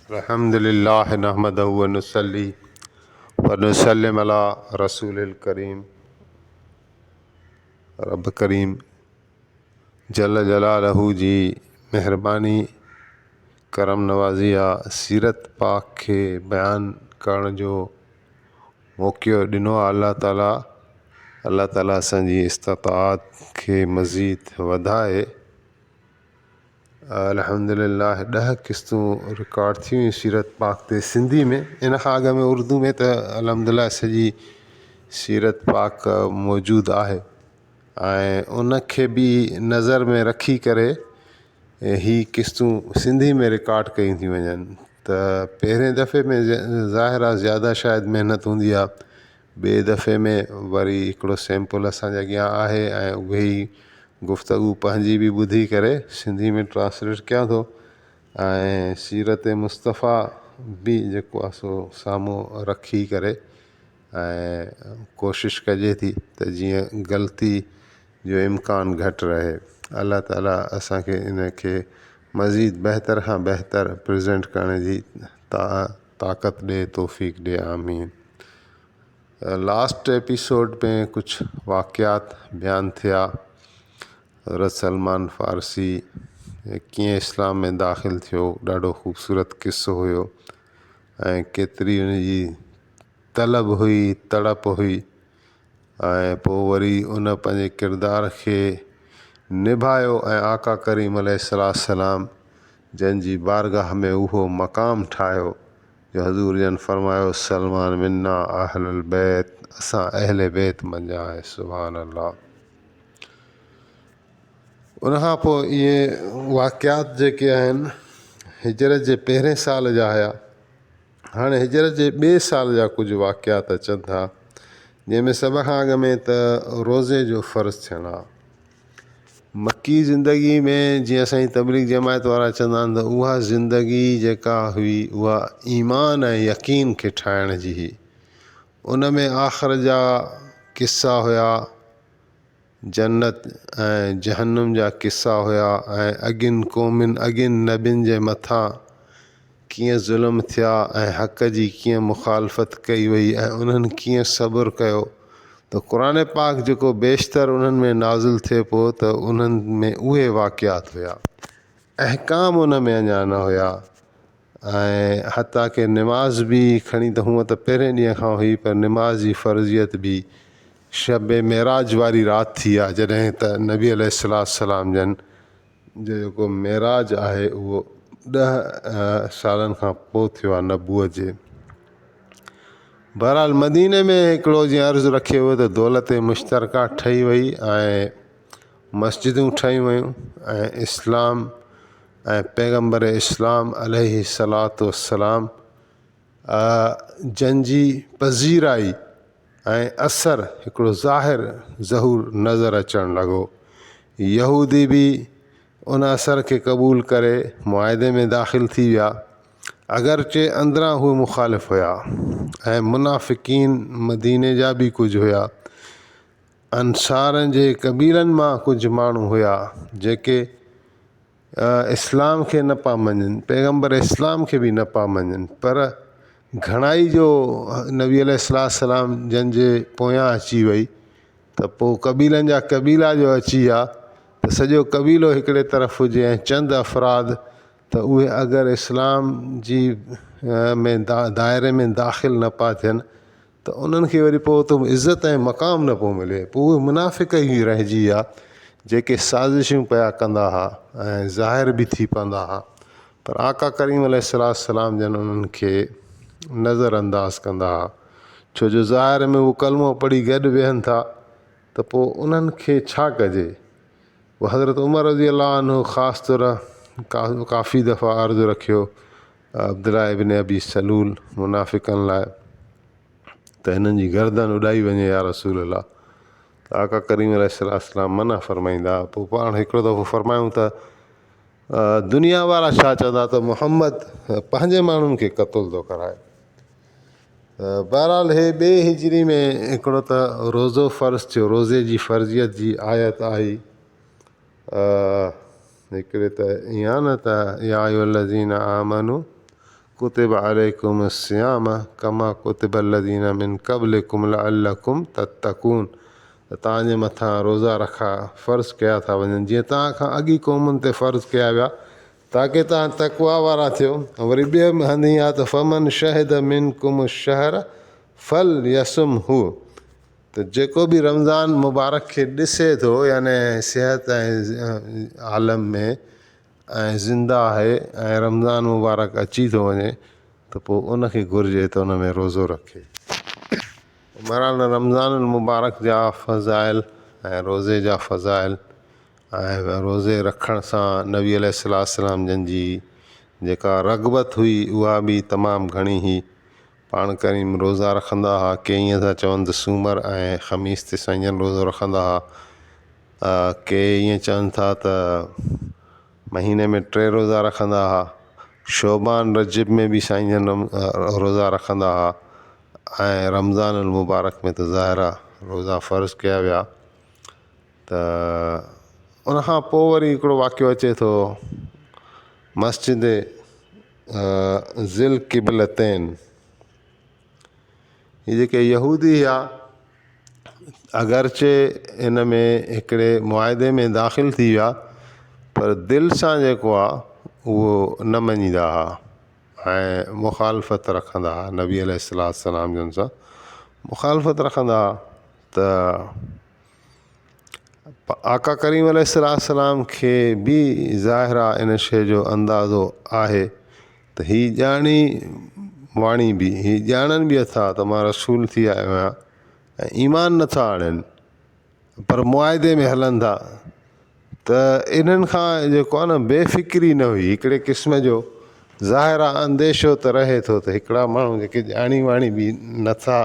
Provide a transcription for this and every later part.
अल्हम्दुलिल्लाह नहमदहु व नुसल्ली व नुसल्लिम अला रसूलिल करीम। रब करीम जल जलालहू जी महिरबानी करम नवाज़ी आहे। सीरत पाक खे बयानु करण जो मौक़ो ॾिनो आहे अल्लाह ताला असांजी इस्तिताअत खे मज़ीद वधाए। अल्हम्दुलिल्लाह 10 क़िस्तूं रिकॉर्ड थी हुयूं सीरत पाक ते सिंधी में। इन खां अॻु में उर्दू में त अल्हम्दुलिल्लाह सॼी सीरत पाक मौजूदु आहे ऐं उनखे बि नज़र में रखी करे ही क़िस्तूं सिंधी में रिकॉर्ड कयूं थी वञनि। त पहिरें दफ़े में ज़ाहिर आहे ज़्यादा शायदि महिनत हूंदी आहे, ॿिए दफ़े में वरी हिकिड़ो सैंपल असांजे अॻियां आहे ऐं उहे ई गुफ़्तगू पंहिंजी बि ॿुधी करे सिंधी में ट्रांसलेट कयां थो ऐं सीरत मुस्तफ़ा बि जेको आहे सो साम्हूं रखी करे ऐं कोशिशि कजे थी त जीअं ग़लती जो इम्कान घटि रहे। अल्लाह ताला असांखे इनखे मज़ीद बहितर खां बहितर प्रेज़ेंट करण जी ताक़त ॾिए, तौफ़ीक़ ॾिए, आमीन। लास्ट एपिसोड में कुझु वाक़ियात बयानु थिया। हज़रत सलमान फ़ारसी कीअं इस्लाम में दाख़िल थियो, ॾाढो ख़ूबसूरत क़िस्सो हुयो ऐं केतिरी उनजी तलब हुई, तड़प हुई ऐं पोइ वरी उन पंहिंजे किरदार खे निभायो ऐं आका करीम अलैहिस्सलाम जंहिंजी बारगाह में उहो मक़ाम ठाहियो जो हज़ूर जन फरमायो सलमान मिन्ना अहलुल बैत, असां अहले बैत मंझां आहे। सुभान अल्लाह। उनखां पोइ इहे वाक़ियात जेके आहिनि हिजरत जे पहिरें साल जा हुया। हाणे हिजरत जे ॿिए साल जा कुझु वाक़ियात अचनि था जंहिंमें सभ खां अॻु में त रोज़े जो फ़र्ज़ु थियणु आहे। मकी ज़िंदगी में जीअं असांजी तबलीग जमायत वारा चवंदा आहिनि त उहा ज़िंदगी जेका हुई उहा ईमान ऐं यकीन खे ठाहिण जी हुई। उन में आख़िर जा किस्सा हुया, जन्नत ऐं जहन्नुम जा किस्सा हुया ऐं अॻियुनि क़ौमुनि अॻियुनि नबियुनि जे मथां कीअं ज़ुल्म थिया ऐं हक़ जी कीअं मुखालफ़त कई वई ऐं उन्हनि कीअं सब्र कयो। त क़ुर पाक जेको बेशितर उन्हनि में नाज़िल थिए पियो त उन्हनि में उहे वाक़ियात हुया। अहकाम उन में अञा न हुया ऐं हता की निमाज़ बि खणी त हूअं त पहिरें ॾींहं खां हुई, पर निमाज़ जी फ़र्ज़ियत बि शब मेराज वारी राति थी आहे जॾहिं त नबी अलैहिस्सलाम जन जो जेको मेराज आहे उहो 10 सालनि खां पोइ थियो आहे नबूअ जे। बहरहाल मदीने में हिकिड़ो जीअं अर्ज़ु रखियो वियो त दौलत मुश्तरका ठही वई ऐं मस्जिदूं ठहियूं वयूं ऐं इस्लाम ऐं पैगम्बर इस्लाम अलैहिस्सलातु वस्सलाम जंहिंजी पज़ीराई ऐं असर हिकिड़ो ज़ाहिर ज़हूर नज़र अचणु लॻो। यहूदी बि उन असर खे क़बूल करे मुआहिदे में दाख़िल थी विया, अगरचे अंदरां उहे मुखालिफ़ हुया ऐं मुनाफ़िकीन मदीने जा बि कुझु हुया। अंसारनि जे क़बीलनि मां कुझु माण्हू हुया जेके इस्लाम खे न पिया मञनि, पैगम्बर इस्लाम खे बि न पिया मञनि, पर घणाई जो नबी अलैहिस्सलाम जंहिंजे पोयां अची वई त पोइ क़बीलनि जा क़बीला जो अची विया त सॼो क़बीलो हिकिड़े तरफ़ हुजे ऐं चंद अफ़राद त उहे अगरि इस्लाम जी में दाइरे में दाख़िल न पिया थियनि त उन्हनि खे वरी पोइ त इज़त ऐं मक़ाम न पियो मिले। पोइ उहे मुनाफ़िक़ ई रहिजी विया जेके साज़िशूं पिया कंदा हुआ ऐं ज़ाहिर बि थी पवंदा हुआ, पर आका करीम अलैहिस्सलाम जन उन्हनि खे नज़र अंदाज़ कंदा हुआ। छो जो ज़ाहिर में उहो कलमो पढ़ी गॾु वेहनि था त पोइ उन्हनि खे छा कजे। पोइ हज़रत उमर रज़ी अल्लाह अन्हु ख़ासि तौरु काफ़ी दफ़ा अर्ज़ु रखियो अब्दुल्लाह इब्न अबी सलूल मुनाफ़िक़नि लाइ त हिननि जी गर्दन उॾाई वञे या रसूल अल्लाह। त आका करीम अलैहिस्सलाम मना फ़रमाईंदा। पोइ पाण हिकिड़ो दफ़ो फ़रमायूं त दुनिया वारा छा चवंदा त मुहम्मद पंहिंजे माण्हुनि खे क़तलु थो कराए। बहरहाल हे ॿिए हिजरी में हिकिड़ो त रोज़ो फ़र्ज़ु थियो, रोज़े जी फ़र्ज़ियत जी आयत आई। हिकिड़े त ईअं आहे न त या अय्युहल्लज़ीना आमनू कुतिब अलैकुम सियाम कमा कुतिब लदीना मिन क़ब्लिकुम लअल्लकुम तत्तकून, त तव्हांजे मथां रोज़ा रखा फ़र्ज़ु कया था वञनि जीअं तव्हां खां अॻी क़ौमुनि ते फ़र्ज़ु कया विया ताकी तव्हां तक़वा वारा थियो। वरी ॿिए हंधि आहे त फ़मन शहिद मिनकुम शहर फल यसुम हू, त जेको बि रमज़ान मुबारक खे ॾिसे थो याने सिहत ऐं आलम में ऐं ज़िंदा आहे ऐं रमज़ान मुबारक अची थो वञे त पोइ उनखे घुरिजे त उन में रोज़ो रखे। बहरहाल रमज़ान मुबारक जा फ़ज़ाइल ऐं रोज़े जा फ़ज़ाइल ऐं रोज़े रखण सां नबी अलैहिस्सलाम जन जी जेका रग़बत हुई उहा बि तमामु घणी हुई। पाण करीम रोज़ा रखंदा हुआ, के ईअं था चवनि त सूमर ऐं ख़मीस ते साईं जन रोज़ो रखंदा हुआ, के ईअं चवनि था त महीने में 3 रोज़ा रखंदा हुआ। शोबान रजब में बि साईं जन रोज़ा रखंदा हुआ ऐं रमज़ान मुबारक में त ज़ाहिर आहे रोज़ा फ़र्ज़ु कया विया। त उनखां पोइ वरी हिकिड़ो वाक़ियो अचे थो, मस्जिद ज़िल क़िबलतैन, हीअ जेके यहूदी हुआ अगरचे इन में हिकिड़े मुआदे में दाख़िल थी विया पर दिलि सां जेको आहे उहो न मञींदा हुआ ऐं मुखालफ़त रखंदा हुआ, नबी अलैहिस्सलाम जन सां मुखालफ़त रखंदा हुआ। त आका करीम अलैहिस्सलाम खे बि ज़ाहिर आहे इन शइ जो अंदाज़ो आहे त हीअ ॼाणी वाणी बि हीअ ॼाणनि बि अथा त मां रसूल थी आयो आहियां ऐं ईमान नथा आणनि पर मुआदे में हलनि था, त इन्हनि खां जेको आहे न बेफ़िक्री न हुई, हिकिड़े क़िस्म जो ज़ाहिर आहे अंदेशो त रहे थो त हिकिड़ा माण्हू जेके ॼाणी वाणी बि नथा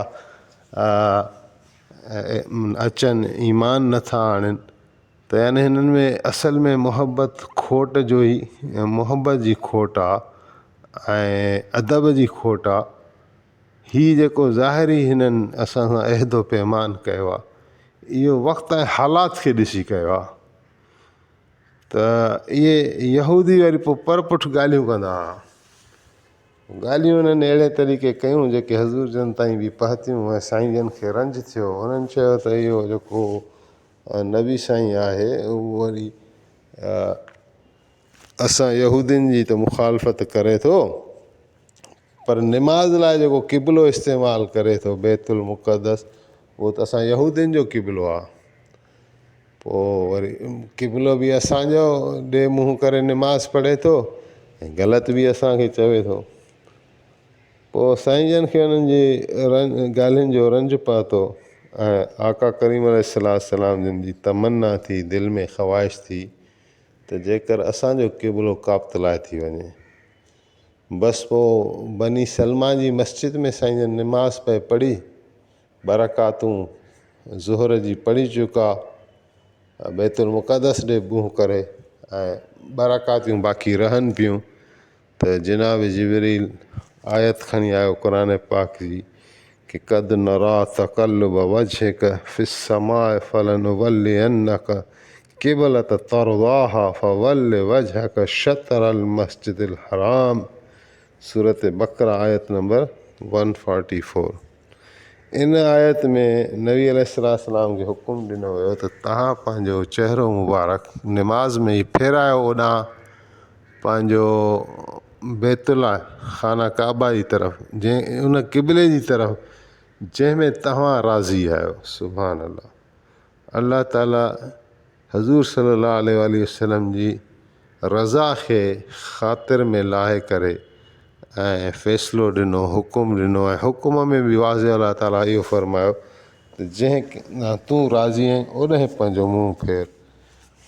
अचनि, ईमान नथा आणनि, त यानी हिननि में असल में मुहबत खोट जो ई मुहबत जी खोट आहे ऐं अदब जी खोट आहे। हीअ जेको ज़ाहिरी हिननि असां सां अहदो पैमान कयो आहे इहो वक़्तु ऐं हालात खे ॾिसी कयो आहे। त इहे यहूदी वरी पोइ परपुठ ॻाल्हियूं कंदा हुआ, ॻाल्हियूं उन्हनि अहिड़े तरीक़े कयूं जेके हज़ूर जन ताईं बि पहुतियूं ऐं साईं जन खे रंज थियो। उन्हनि चयो त इहो जेको नबी साईं आहे उहो वरी असां यहूदियुनि जी त मुखालफ़त करे थो पर निमाज़ लाइ जेको क़िबलो इस्तेमालु करे थो बैतुल मुक़दस उहो त असां यहूदियुनि जो क़िबलो आहे। पोइ वरी क़िबलो बि असांजो ॾे मुंहुं करे निमाज़ पढ़े थो ऐं ग़लति बि असांखे चवे थो। पोइ साईं जन खे उन्हनि जी ॻाल्हियुनि जो रंज पहुतो ऐं आका करीम अलैहिस्सलाम जन जी तमन्ना थी, दिलि में ख़्वाहिश थी त जेकर असांजो क़िबलो काबतलाए थी वञे। बसि पोइ बनी सलमा जी मस्जिद में साईं जन निमाज़ पए पढ़ी, बरकातूं ज़ुहर जी पढ़ी चुका, बैतुल मुक़दस ॾे मुंहुं करे ऐं बरकातूं बाक़ी रहनि पियूं त जनाब जिबरील आयत खणी आयो क़ुर पाक जी कि क़द नरा तक़ल्लुब वजहिक फ़िस्समाए फ़लनुवल्लियन्नक क़िबलत तर्ज़ाहा फ़वल्लि वजहक शतरल मस्जिदिल हराम, सूरत बक़रा आयत नंबर 144। इन आयत में नबी अलैहिस्सलाम खे हुकुम ॾिनो वियो त तव्हां पंहिंजो चहिरो मुबारक निमाज़ में ई फेरायो ओॾां पंहिंजो बैतुल्ला खाना काबा जी तरफ़, जंहिं उन क़िबले जी तरफ़ जंहिंमें तव्हां राज़ी आहियो। सुभान अल्लाह, अल्लाह ताला हज़ूर सल्लल्लाहु अलैहि वसल्लम जी रज़ा खे ख़ातिर में लाहे करे ऐं फ़ैसिलो ॾिनो, हुकुम ॾिनो ऐं हुकुम में बि वाज़े अल्लाह ताला इहो फ़रमायो त जंहिं तूं राज़ी आहीं ओॾे पंहिंजो मुंहुं फेर।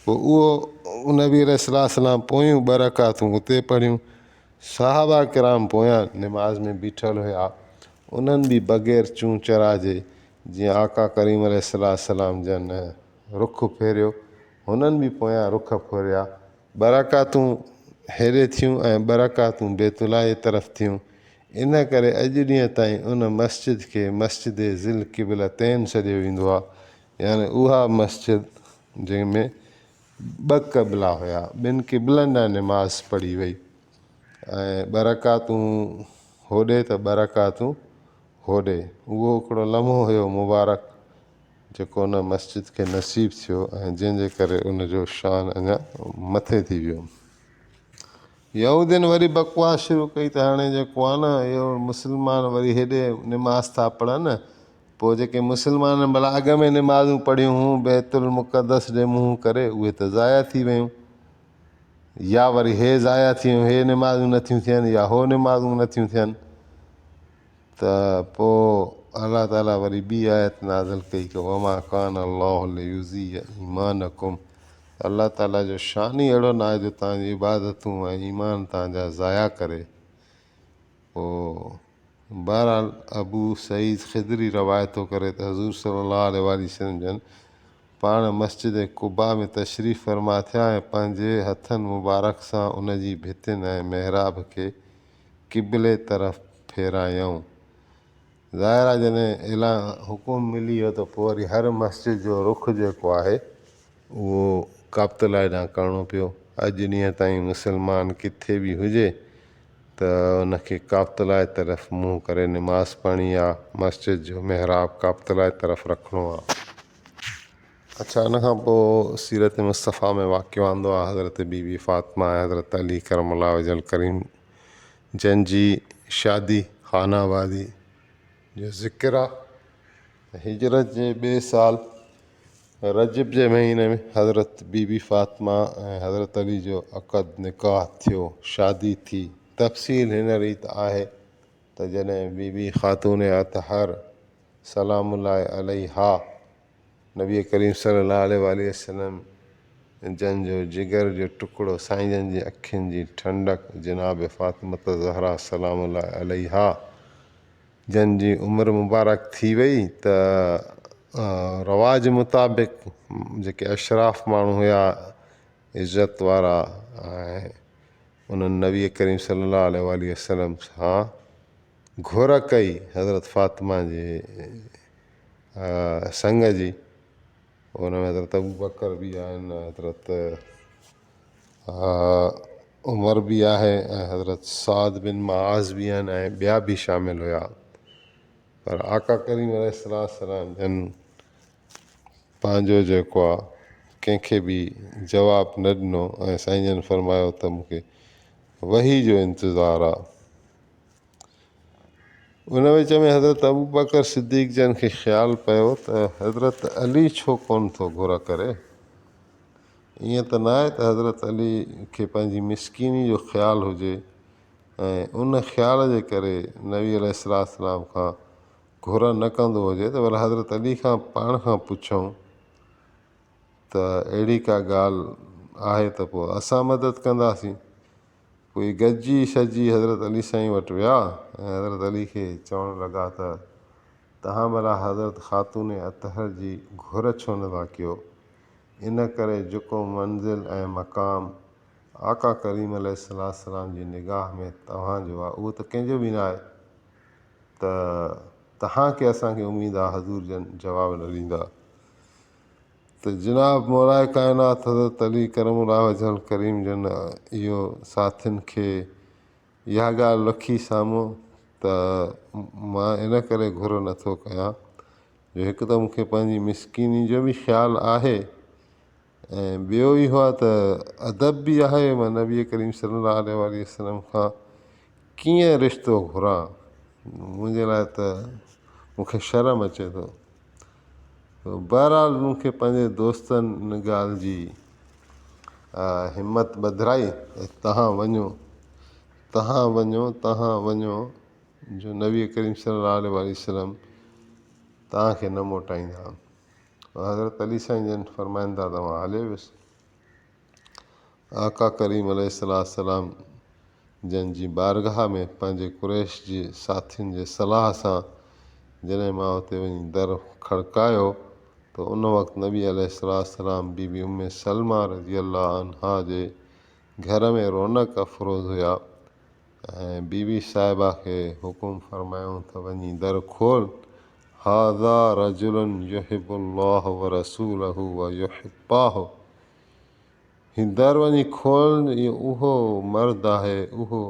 पोइ उहो नबी अलैहिस्सलाम पोयूं बरकातूं उते पढ़ियूं, सहाबा किराम पोयां निमाज़ में बीठल हुया, उन्हनि बि बग़ैर चूं चराजे जीअं आका करीम अलैहिस्सलाम जन रुख फेरियो हुननि बि पोयां रुख फेरिया, बरकातूं हेॾे थियूं ऐं बरकातूं बैतुल्ला जी तरफ़ थियूं। इन करे अॼु ॾींहं ताईं उन मस्जिद खे मस्जिद ज़िल क़िबलतैन सॾियो वेंदो आहे, यानी उहा मस्जिद जंहिंमें 2 क़िबला हुया, 2 क़िबलनि लाइ निमाज़ पढ़ी वई। ऐं ॿ रकातूं होॾे त ॿ रकातूं होॾे। उहो हिकिड़ो लम्हो हुयो मुबारक जेको उन मस्जिद खे नसीबु थियो ऐं जंहिंजे करे उनजो शान अञा मथे थी वियो। यहूदियुनि वरी बकवास शुरू कई त हाणे जेको आहे न इहो मुस्लमान वरी हेॾे निमाज़ था पढ़नि, पोइ जेके मुस्लमान भला अॻ में निमाज़ूं पढ़ियूं हुयूं बैतुल मुक़दस ॾे मुंहुं करे उहे त ज़ाया थी वियूं, या वरी हे ज़ाया थी वियूं, हे निमाज़ूं नथियूं थियनि या हो निमाज़ूं नथियूं थियनि। त पोइ अलाह ताला वरी ॿी आयत नाज़िल कई कि वमा कान अल्लाहु लियुज़िअ ईमानकुम, अलाह ताला जो शान ई अहिड़ो न आहे जो तव्हांजी इबादतूं ऐं ईमान तव्हांजा ज़ाया करे। पोइ बहरहाल अबू सईद ख़िदरी रवायतो करे त हज़ूर सल्लल्लाहु अलैहि वसल्लम जन पाण मस्जिद कुबा में तशरीफ़ फरमा थिया ऐं पंहिंजे हथनि मुबारक सां उन जी भितियुनि ऐं महराब खे क़िबले तरफ़ फेरायऊं। ज़ाहिर आहे जॾहिं इला हुकुम मिली वियो त पोइ वरी हर मस्जिद जो रुख़ जेको आहे उहो काबतुल्ला ॾांहुं करिणो पियो। अॼु ॾींहं ताईं मुस्लमान किथे बि हुजे त उनखे काबतुल्ला तरफ़ मुंहुं करे निमाज़ पढ़णी आहे, मस्जिद जो महराब काबतुल्ला तरफ़ रखिणो आहे। अच्छा, इन खां पोइ सीरत मुस्तफ़ा में वाक़ियो आंदो आहे हज़रत बीबी फ़ातिमा ऐं हज़रत अली करमल्लाहु वजल करीम जंहिंजी शादी खानाबादी जो ज़िक्र आहे। हिजरत जे ॿिए साल रजब जे महीने में हज़रत बीबी फ़ातिमा ऐं हज़रत अली जो अक़द निकाह थियो, शादी थी। तफ़सील हिन रीति आहे त जॾहिं बीबी ख़ातून अतहर सलामुल्लाह अलैहा नबी करीम सल्लल्लाहु अलैहि वसल्लम जंहिंजो जिगर जो टुकड़ो साईं जन जी अखियुनि जी ठंडक जनाब फ़ातिमत ज़हरा सलामुल्लाह अलैहा जंहिंजी उमिरि मुबारक थी वई त रवाज मुताबिक़ जेके अशराफ़ माण्हू हुया इज़त वारा ऐं उन्हनि नबी करीम सल्लल्लाहु अलैहि वसल्लम सां घुर कई हज़रत फ़ातिमा जे संग जी। उन में हज़रत अबू बकर बि आहिनि, हज़रत उमर बि आहे ऐं हज़रत साद बिन मुआज़ बि आहिनि ऐं ॿिया बि शामिल हुया। पर आका करीम अलैहिस्सलाम जन पंहिंजो जेको आहे कंहिंखे बि जवाबु न ॾिनो ऐं साईं जन फरमायो त मूंखे वही जो इंतज़ारु आहे। उन विच में हज़रत अबू बकर सिद्दीक़ जन खे ख़्यालु पियो त हज़रत अली छो कोन थो घुर करे। ईअं त न आहे त हज़रत अली खे पंहिंजी मिसकीनी जो ख़्यालु हुजे ऐं उन ख़्याल जे करे नबी अलैहिस्सलाम खां घुर न कंदो हुजे त भला हज़रत अली खां पाण खां पुछूं त अहिड़ी का ॻाल्हि आहे त पोइ असां मदद कंदासीं। कोई गॾिजी सॼी हज़रत अली साईं वटि विया ऐं हज़रत अली खे चवणु लॻा त तव्हां भला हज़रत ख़ातून अतहर जी घुर छो नथा कयो। इन करे जेको मंज़िल ऐं मक़ाम आका करीम अलैहिस्सलाम जी निगाह में तव्हांजो आहे उहो त कंहिंजो बि न आहे, त तव्हांखे असांखे उमेदु आहे हज़ूर जन जवाबु न ॾींदा। त जनाब मौलाए काइनात हज़रत अली करमुल्लाह वजल करीम जन इहो साथियुनि खे इहा ॻाल्हि रखी साम्हूं त मां इन करे घुर नथो कयां जो हिकु त मूंखे पंहिंजी मिसकीनी जो बि ख़्यालु आहे ऐं ॿियो इहो आहे त अदब बि आहे मां नबी करीम सल्लल्लाहु अलैहि वसल्लम खां कीअं रिश्तो घुरां। मुंहिंजे लाइ त मूंखे शर्म अचे थो। बहरहाल मूंखे पंहिंजे दोस्तनि इन ॻाल्हि जी हिमत ॿधाई तव्हां वञो जो नबी करीम सल्लल्लाहु अलैहि वसल्लम तव्हांखे न मोटाईंदा। हज़रत अली साईं जन फरमाइनि था तव्हां हलियो वियुसि। आका करीम अलैहिस्सलाम जंहिंजी बारगाह में पंहिंजे कुरैश जी साथियुनि जे सलाह सां जॾहिं मां हुते वञी दर खड़कायो त उन वक़्तु नबी अलैहिस्सलाम बीबी उम्मे सलमा रज़ियल्लाहु अन्हा जे घर में रौनक अफ़रोज़ हुया ऐं बीबी साहिबा खे हुकुम फरमायूं त वञी दर खोल, हाज़ा रजुलन युहिब्बुल्लाह व रसूलहू व युहिब्बाहु, हीउ दर वञी खोल, इहो उहो मर्द आहे, उहो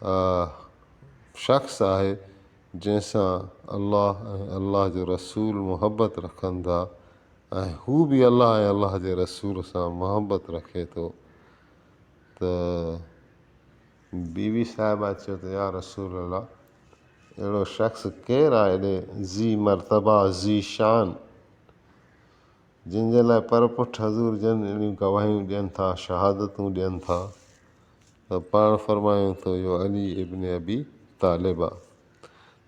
शख़्स आहे जंहिंसां अल्लाह ऐं अल्लाह जो रसूल मुहबत रखनि था ऐं हू बि अल्लाह ऐं अल्लाह जे रसूल सां मुहबत रखे थो। त बीवी साहिबा चयो त या रसूल अल्लाह, अहिड़ो शख़्स केरु आहे एॾे ज़ी मर्तबा ज़ी शान, जंहिंजे लाइ पर पुठ हज़ूर जन अहिड़ियूं गवाहियूं ॾियनि था, शहादतूं ॾियनि था। त पाण फरमायूं त इहो अली इब्न अबी तालिब आहे।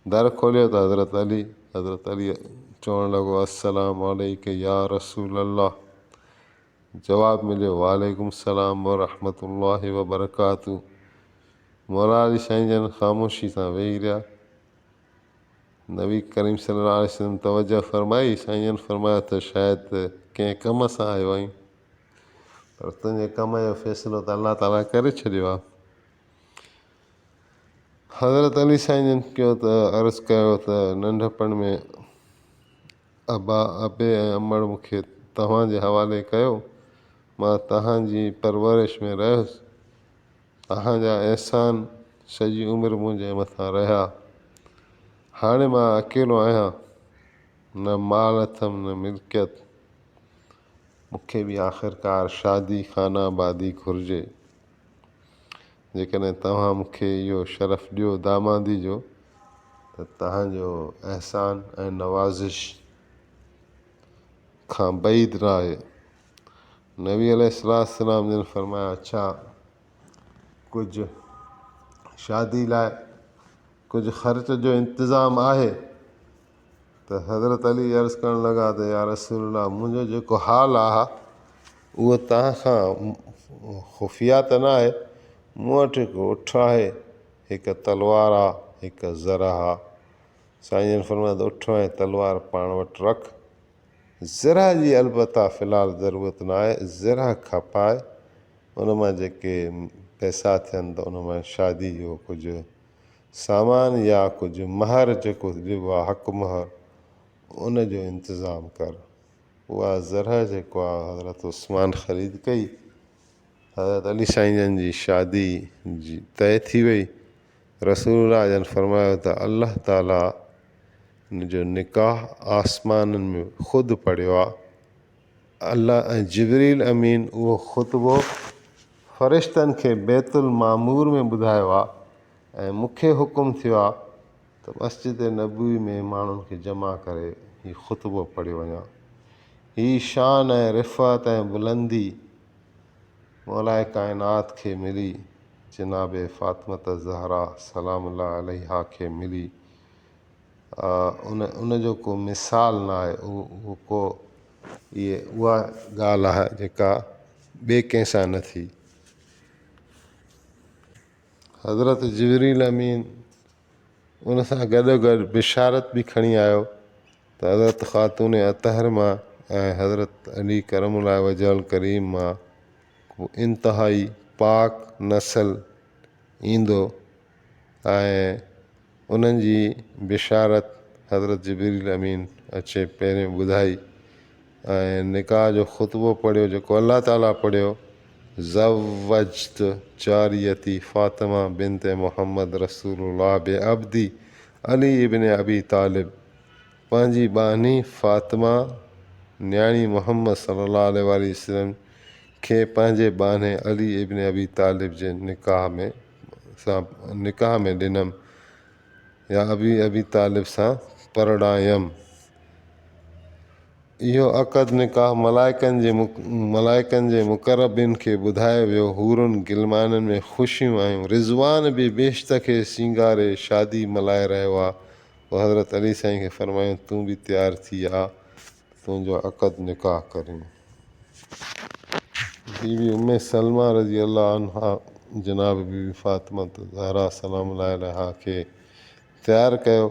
दर खोलियो त हज़रत अली चवणु लॻो अस्सलाम अलैका या रसूल अल्लाह। जवाबु मिलियो वालेकुम सलाम व रहमतुल्लाहि व बरकातू। मौला अली साईं जन ख़ामोशी सां वेही रहिया। नबी करीम सल्लल्लाहु अलैहि वसल्लम तवजह फरमाई। साईं जन फरमायो त शायदि कंहिं कम सां आयो आहीं, पर तुंहिंजे कम जो फ़ैसिलो त अलाह ताला करे छॾियो आहे। हज़रत अली साईं जन अर्ज़ु कयो त नंढपण में अबे ऐं अमड़ मूंखे तव्हांजे हवाले कयो। मां तव्हांजी परवरिश में रहियुसि। तव्हांजा अहसान सॼी उमिरि मुंहिंजे मथां रहिया। हाणे मां अकेलो आहियां, न माल अथमि न मिल्कियत। मूंखे बि आख़िरकार शादी खानाबादी घुरिजे। जेकॾहिं तव्हां मूंखे इहो शरफ़ ॾियो दामादी जो, त तव्हांजो अहसान ऐं नवाज़िश खां बैद न आहे। नबी अलैहिस्सलाम जन फरमाया, अच्छा कुझु शादी लाइ कुझु ख़र्च जो इंतिज़ाम आहे? त हज़रत अली अर्ज़ु करणु लॻा त या रसूल अल्लाह, मुंहिंजो जेको हाल आहे उहो तव्हां खां ख़ुफ़िया त न आहे। मूं वटि हिकु उठ आहे, हिकु तलवार आहे, हिकु ज़रा आहे। साईं जन फरमाया त उठ ऐं तलवार पाण वटि रख। ज़रा जी अलबत्ता फ़िलहालु ज़रूरत न आहे, ज़रा खपाए। उन मां जेके पैसा थियनि त उन मां शादी जो कुझु सामान या कुझु महर जेको ॾिबो आहे, हक़ महर, उन जो इंतिज़ाम कर। उहा ज़रा जेको आहे हज़रत उस्मान ख़रीद कई। हज़रत अली साईं जन जी शादी जी तइ थी वई। रसूलुल्लाह जन फरमायो त अल्लाह ताला इन जो निकाह आसमाननि में ख़ुदि पढ़ियो आहे। अल्लाह ऐं जिबरील अमीन उहो ख़ुतबो फ़रिश्तनि खे बैतुल मामूर में ॿुधायो आहे ऐं मूंखे हुकुम थियो आहे त मस्जिद नबवी में माण्हुनि खे जमा करे हीउ ख़ुतबो पढ़ियो वञा। हीअ शान ऐं रिफ़त ऐं बुलंदी मौलाए काइनात खे मिली, जनाबे फ़ातिमत ज़हरा सलामुल्लाह अलैहा खे मिली। उन जो को मिसाल न आहे। उहा ॻाल्हि आहे जेका ॿिए कंहिंसां न थी। हज़रत जिबरील अमीन उन सां गॾोगॾु बिशारत बि खणी आयो त हज़रत ख़ातून अतहर मां ऐं हज़रत अली करमुल्लाह वजहल करीम मां इंतिहाई पाक नसल ईंदो ऐं उन्हनि जी बिशारत हज़रत जिबरील अमीन अचे पहिरियों ॿुधाई ऐं निकाह जो ख़ुतबो पढ़ियो जेको अलाह ताला पढ़ियो। ज़व्वजत जारियती फ़ातिमा बिनते मोहम्मद रसूलुल्लाह बे अब्दी अली इब्न अबी तालिब। पंहिंजी ॿानी फ़ातिमा न्याणी मोहम्मद सल्लल्लाहु अलैहि वसल्लम खे पंहिंजे ॿाने अली इब्न अबी तालिब जे निकाह में ॾिनमि या अबी तालिब सां परणायमि। इहो अक़द निकाह मलाइकनि जे मुक़रबिन खे ॿुधायो वियो। हूरुनि गिलमाननि में ख़ुशियूं आयूं। रिज़वान बि बेश्त खे सींगारे शादी मल्हाए रहियो आहे। पोइ हज़रत अली साईं खे फरमायूं तूं बि तयारु थी आ, तुंहिंजो अक़द निकाह करियूं। बीवी उम्मे सलमा रज़ी अल्लाह अन्हा जनाब बीवी फ़ातिमा ज़हरा सलामुल्लाह अलैहा खे तयारु कयो।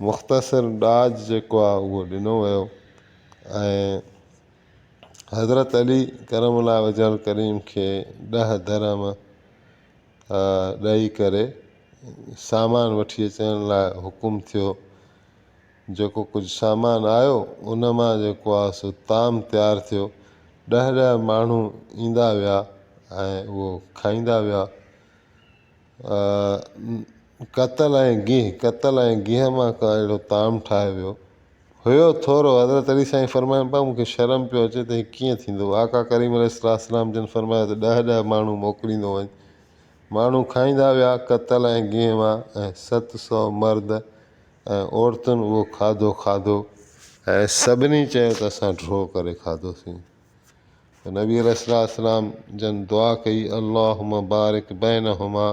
मुख़्तसिर ॾाज जेको आहे उहो ॾिनो वियो ऐं हज़रत अली करमुल्लाह वजहल करीम खे 10 दरहम ॾेई करे सामान वठी अचण लाइ हुकुम थियो। जेको कुझु सामान आयो उन मां जेको आहे सो ताम तयारु थियो। 10 माण्हू ईंदा विया ऐं उहो खाईंदा विया। कतल ऐं गिह मां का अहिड़ो ताम ठाहे वियो हुयो थोरो। हज़रत अली साईं फरमाइनि पिया मूंखे शर्म पियो अचे त हीअ कीअं थींदो। आका करीम अलैहिस्सलाम जन फरमायो त 10 माण्हू मोकिलींदो वञ। माण्हू खाईंदा विया कतल ऐं गिह मां, ऐं 700 मर्द ऐं औरतुनि उहो खाधो ऐं सभिनी चयो त असां ड्रॉ करे खाधोसीं। नबी अलैहिस्सलाम जन दुआ कई अल्लाहुम्मा बारिक बैनहुमा,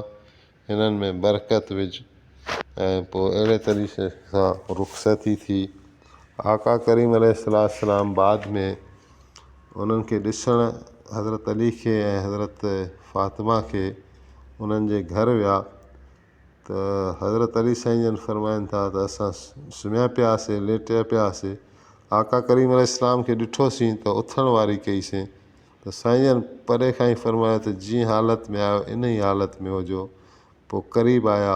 हिननि में बरकत विझ, ऐं पोइ अहिड़े तरीक़े सां रुख़सती थी। आका करीम अलैहिस्सलाम बाद में उन्हनि खे ॾिसण हज़रत अली खे ऐं हज़रत फ़ातिमा खे उन्हनि जे घर विया त हज़रत अली साईं जन फरमाइनि था त असां सुम्हिया पियासीं, लेटिया पियासीं। आका करीम अलैहिस्सलाम खे ॾिठोसीं त उथण वारी कईसीं त साईं जन परे खां ई फरमायो त जीअं हालत में आयो इन ई हालत में हुजो। पोइ क़रीब आया,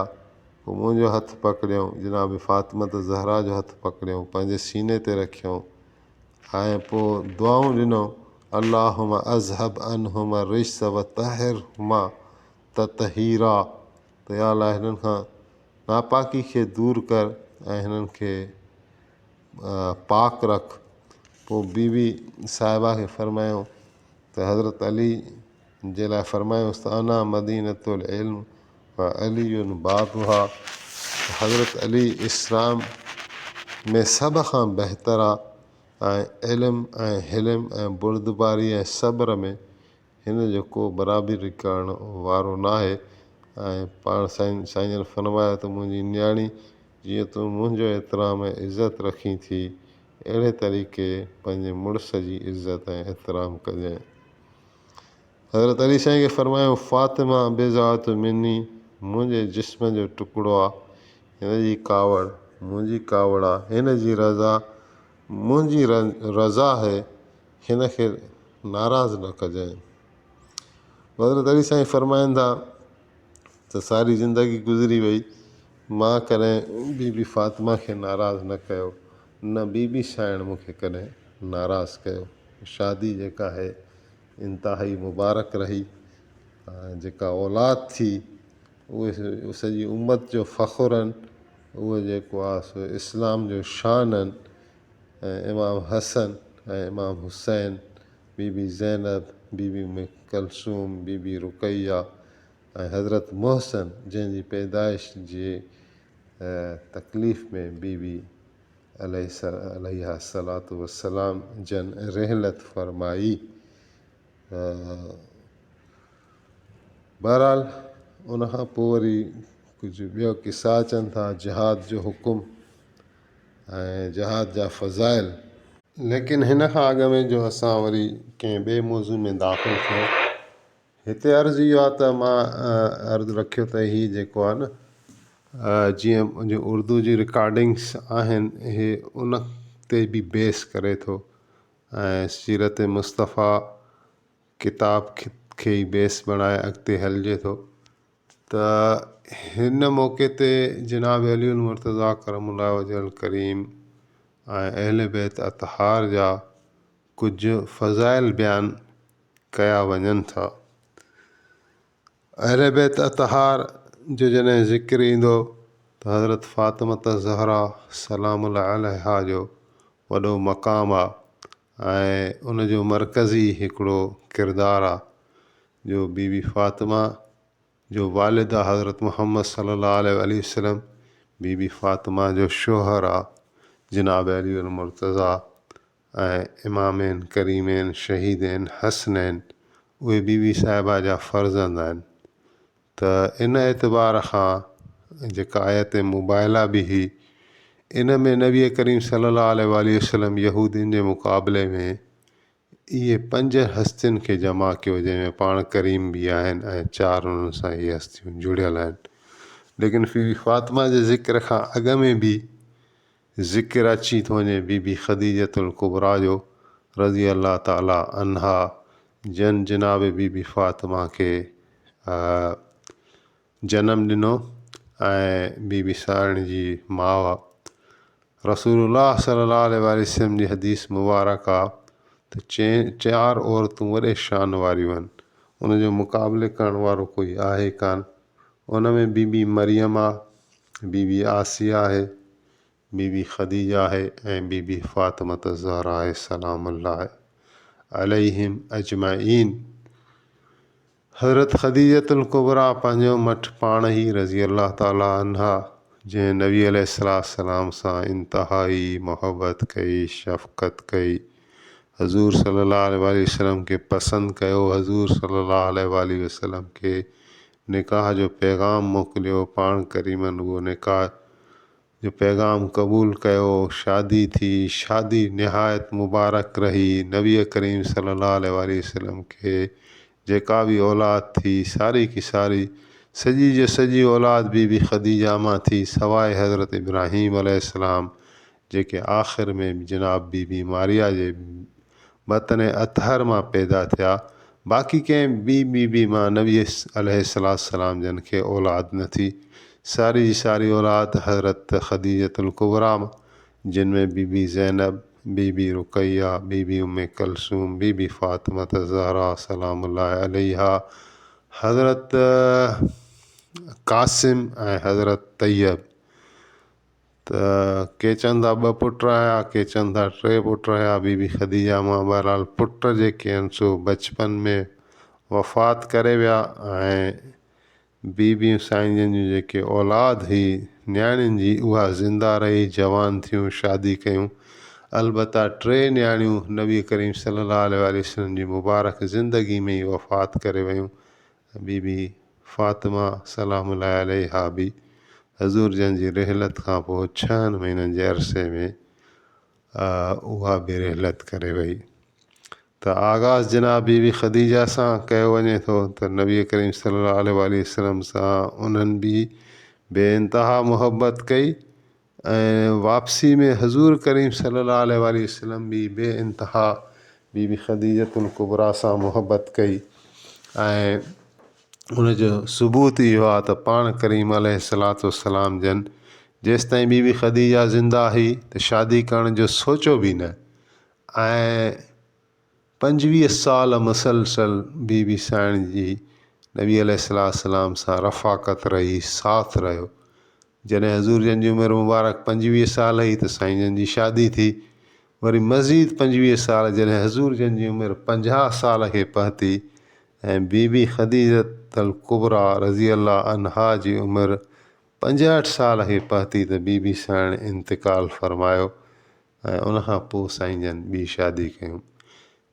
पोइ मुंहिंजो हथु पकड़ियऊं, जनाब फ़ातिमत ज़हरा जो हथु पकड़ियऊं, पंहिंजे सीने ते रखियऊं ऐं पोइ दुआऊं ॾिनऊं अल्लाहुम्मा अज़हब अनहुमा रिज्स व तहिरहुमा ततहीरा, त या अल्लाह हिननि खां नापाकी खे दूरि कर ऐं हिननि खे पाक रख। पोइ बीबी साहिबा खे फरमायूं त हज़रत अली जे लाइ फरमायूंसि त अना मदीनतुल इल्म व अलीयुन बाबुहा, हज़रत अली इस्लाम में सभ खां बहितर आहे ऐं इल्म ऐं हिल्म ऐं बुर्दबारी ऐं सब्र में हिन जो को बराबरी करण वारो न आहे। ऐं पाण साईं जन फरमायो त मुंहिंजी न्याणी जीअं तूं मुंहिंजो एतिराम ऐं इज़त रखी थी, अहिड़े तरीक़े पंहिंजे मुड़ुस जी इज़त ऐं एतिराम कजांइ। हज़रत अली साईं खे फरमायो फ़ातिमा बेज़ात मिनी, मुंहिंजे जिस्म जो टुकड़ो आहे, हिन जी कावड़ मुंहिंजी कावड़ आहे, हिन जी रज़ा मुंहिंजी रज़ा आहे, हिन खे नाराज़ न कजांइ। हज़रत अली साईं फरमाइनि था त सारी ज़िंदगी गुज़री वई, मां कॾहिं बीबी फ़ातिमा खे नाराज़ न कयो, न बीबी साइण मूंखे कॾहिं नाराज़ कयो। शादी जेका आहे इंतिहाई मुबारक रही, जेका औलाद थी उहे सॼी उम्मत जो फ़ख़ुरु आहिनि। उहो जेको आहे सो इस्लाम जो शान आहिनि। ऐं इमाम हसन ऐं इमाम हुसैन, बीबी ज़ैनब, बीबी उम्मे कलसूम, बीबी रुक़ैया ऐं हज़रत मोहसिन जंहिंजी पैदाइश जे तकलीफ़ में बीबी अलैहा सलातु वसलाम जन रहलत फरमाई। बहरहाल उन खां पोइ वरी कुझु ॿियो किसा अचनि था, जिहाद जो हुकुम ऐं जिहाद जा फ़ज़ाइल। लेकिन हिन खां अॻ में जो असां वरी कंहिं ॿिए मौज़ू में दाख़िलु थियूं, हिते अर्ज़ु इहो आहे त मां अर्ज़ु रखियो त हीअ जेको आहे न जीअं मुंहिंजी उर्दू जी रिकॉर्डिंग्स आहिनि, इहे उन ते बि बेस करे थो ऐं सीरत मुस्तफ़ा किताब खे ई बेस बणाए अॻिते हलिजे थो। त हिन मौक़े ते जनाब अली मुर्तज़ा करमुल्लाह वजल करीम ऐं अहल बैत अतहार जा कुझु फ़ज़ाइल बयानु कया वञनि था। अहल बैत अतहार जो जॾहिं ज़िक्र ईंदो त हज़रत फ़ातिमत ज़हरा सलामुल्लाह अलैहा जो वॾो मक़ाम आहे ऐं उनजो मरकज़ी हिकिड़ो किरदारु आहे जो बीबी फ़ातिमा जो वालिद आहे हज़रत मुहम्मद सल्लल्लाहु अलैहि वसल्लम, बीबी फ़ातिमा जो शोहर आहे जनाब अली मुर्तज़ा ऐं इमामैन करीमैन शहीदैन हसनैन, उहे बीबी साहिबा जा फ़र्ज़ंद आहिनि। त इन एतबार खां जेका आयत मुबाइला बि हुई, इन में नबी करीम सल्लल्लाहु अलैहि वसल्लम यहूदियुनि जे मुक़ाबले में इहे 5 हस्तियुनि खे जमा कयो, जंहिंमें पाण करीम बि आहिनि ऐं 4 उन्हनि सां इहे हस्तियूं जुड़ियल आहिनि। लेकिन बीबी फ़ातिमा जे ज़िक्र खां अॻ में बि ज़िक्र अची थो वञे बीबी ख़दीजतुल कुबरा जो रज़ी अल्लाह ताला अन्हा, जन जनाब बीबी फ़ातिमा खे जनमु ॾिनो ऐं बीबी साइण जी माउ आहे। रसूलुल्लाह सल्लल्लाहु अलैहि वसल्लम जी हदीस मुबारक आहे त 4 औरतूं वॾे शान वारियूं आहिनि, उनजो मुक़ाबले करण वारो कोई आहे कान। उन में बीबी मरियम आहे, बीबी आसिया आहे, बीबी ख़दीजा आहे ऐं बीबी फ़ातिमत ज़हरा आहे सलाम अल्लाह अलैहिम अजमाइन। हज़रत ख़दीजतुल कुबरा पंहिंजो मठ पाण ई रज़ी अल्लाह ताला अन्हा, जंहिं नबी अलैहिस्सलाम सां इंतहाई मोहबत कई, शफ़क़त कई, हज़ूर सल्लल्लाहु अलैहि वसल्लम खे पसंदि कयो, हज़ूर सल्लल्लाहु अलैहि वसल्लम खे निकाह जो पैगाम मोकिलियो, पाण करीमन उहो निकाह जो पैगाम क़बूल कयो, शादी थी, शादी निहायत मुबारक रही। नबी करीम सल्लल्लाहु अलैहि वसल्लम खे जेका बि औलाद थी सारी की सारी सॼी जो सॼी औलाद बीबी ख़दीजा मां थी, सवाइ हज़रत इब्राहीम अलैहिस्सलाम जेके आख़िर में जनाब बीबी मारिया जे बतन अतहर मां पैदा थिया। बाक़ी कंहिं ॿी बीबी मां नबी अलैहिस्सलाम जन खे औलाद न थी। सारी जी सारी औलाद हज़रत ख़दीजतुल कुबरा जिन में बीबी ज़ैनब, बीबी रुक़ैया, बीबी उम्मे कलसूम, बीबी फ़ातिमत ज़हरा सलामुल्लाह अलैहा, हज़रत कासिम ऐं हज़रत तैयब। त के चवनि था 2 पुट रहिया, के चवनि था 3 पुट रहिया बीबी ख़दीजा मां। बहरहाल पुट जेके आहिनि सो बचपन में वफ़ात करे विया ऐं बीबियूं साईं जन जूं जेके औलाद हुई न्याणियुनि जी उहा ज़िंदा रही, जवान थियूं, शादी कयूं। अलबत्ता 3 न्याणियूं नबी करीम सल्लल्लाहु अलैहि वसल्लम जी मुबारक ज़िंदगी में ई वफ़ात करे वियूं। बीबी फ़ातिमा सलामुल्लाह अलैहा बि हज़ूर जन जी रिहलत खां पोइ 6 महीननि जे अरसे में उहा बि रिहलत करे वई। त आगाज़ जनाब बीबी ख़दीजा सां कयो वञे थो त नबी करीम सल्लल्लाहु अलैहि वसल्लम सां उन्हनि बि बेइंतिहा मोहबत कई ऐं वापसी में हज़ूर करीम सल्लल्लाहु अलैहि वसल्लम बि बेइंतिहा बीबी ख़दीजतुल कुबरा सां मोहबत कई। ऐं उनजो सबूत इहो आहे त पाण करीम अलैहिस्सलाम जन जेसिताईं बीबी ख़दीजा ज़िंदा हुई त शादी करण जो सोचो बि न, ऐं 25 साल मुसलसल बीबी साईं जी नबी अलैहिस्सलाम सां रफ़ाक़त रही, साथ रहियो। जॾहिं हज़ूर जन जी उमिरि मुबारक 25 साल हुई त साईं जन जी शादी थी। वरी मज़ीद 25 साल जॾहिं हज़ूर जन जी उमिरि 50 साल खे पहुती ऐं बीबी ख़दीजतुल कुबरा रज़ी अल्लाह अन्हा जी उमिरि 65 साल खे पहुती त बीबी साईं इंतिकाल फ़रमायो ऐं उनखां पोइ साईं जन ॿी शादी कयूं।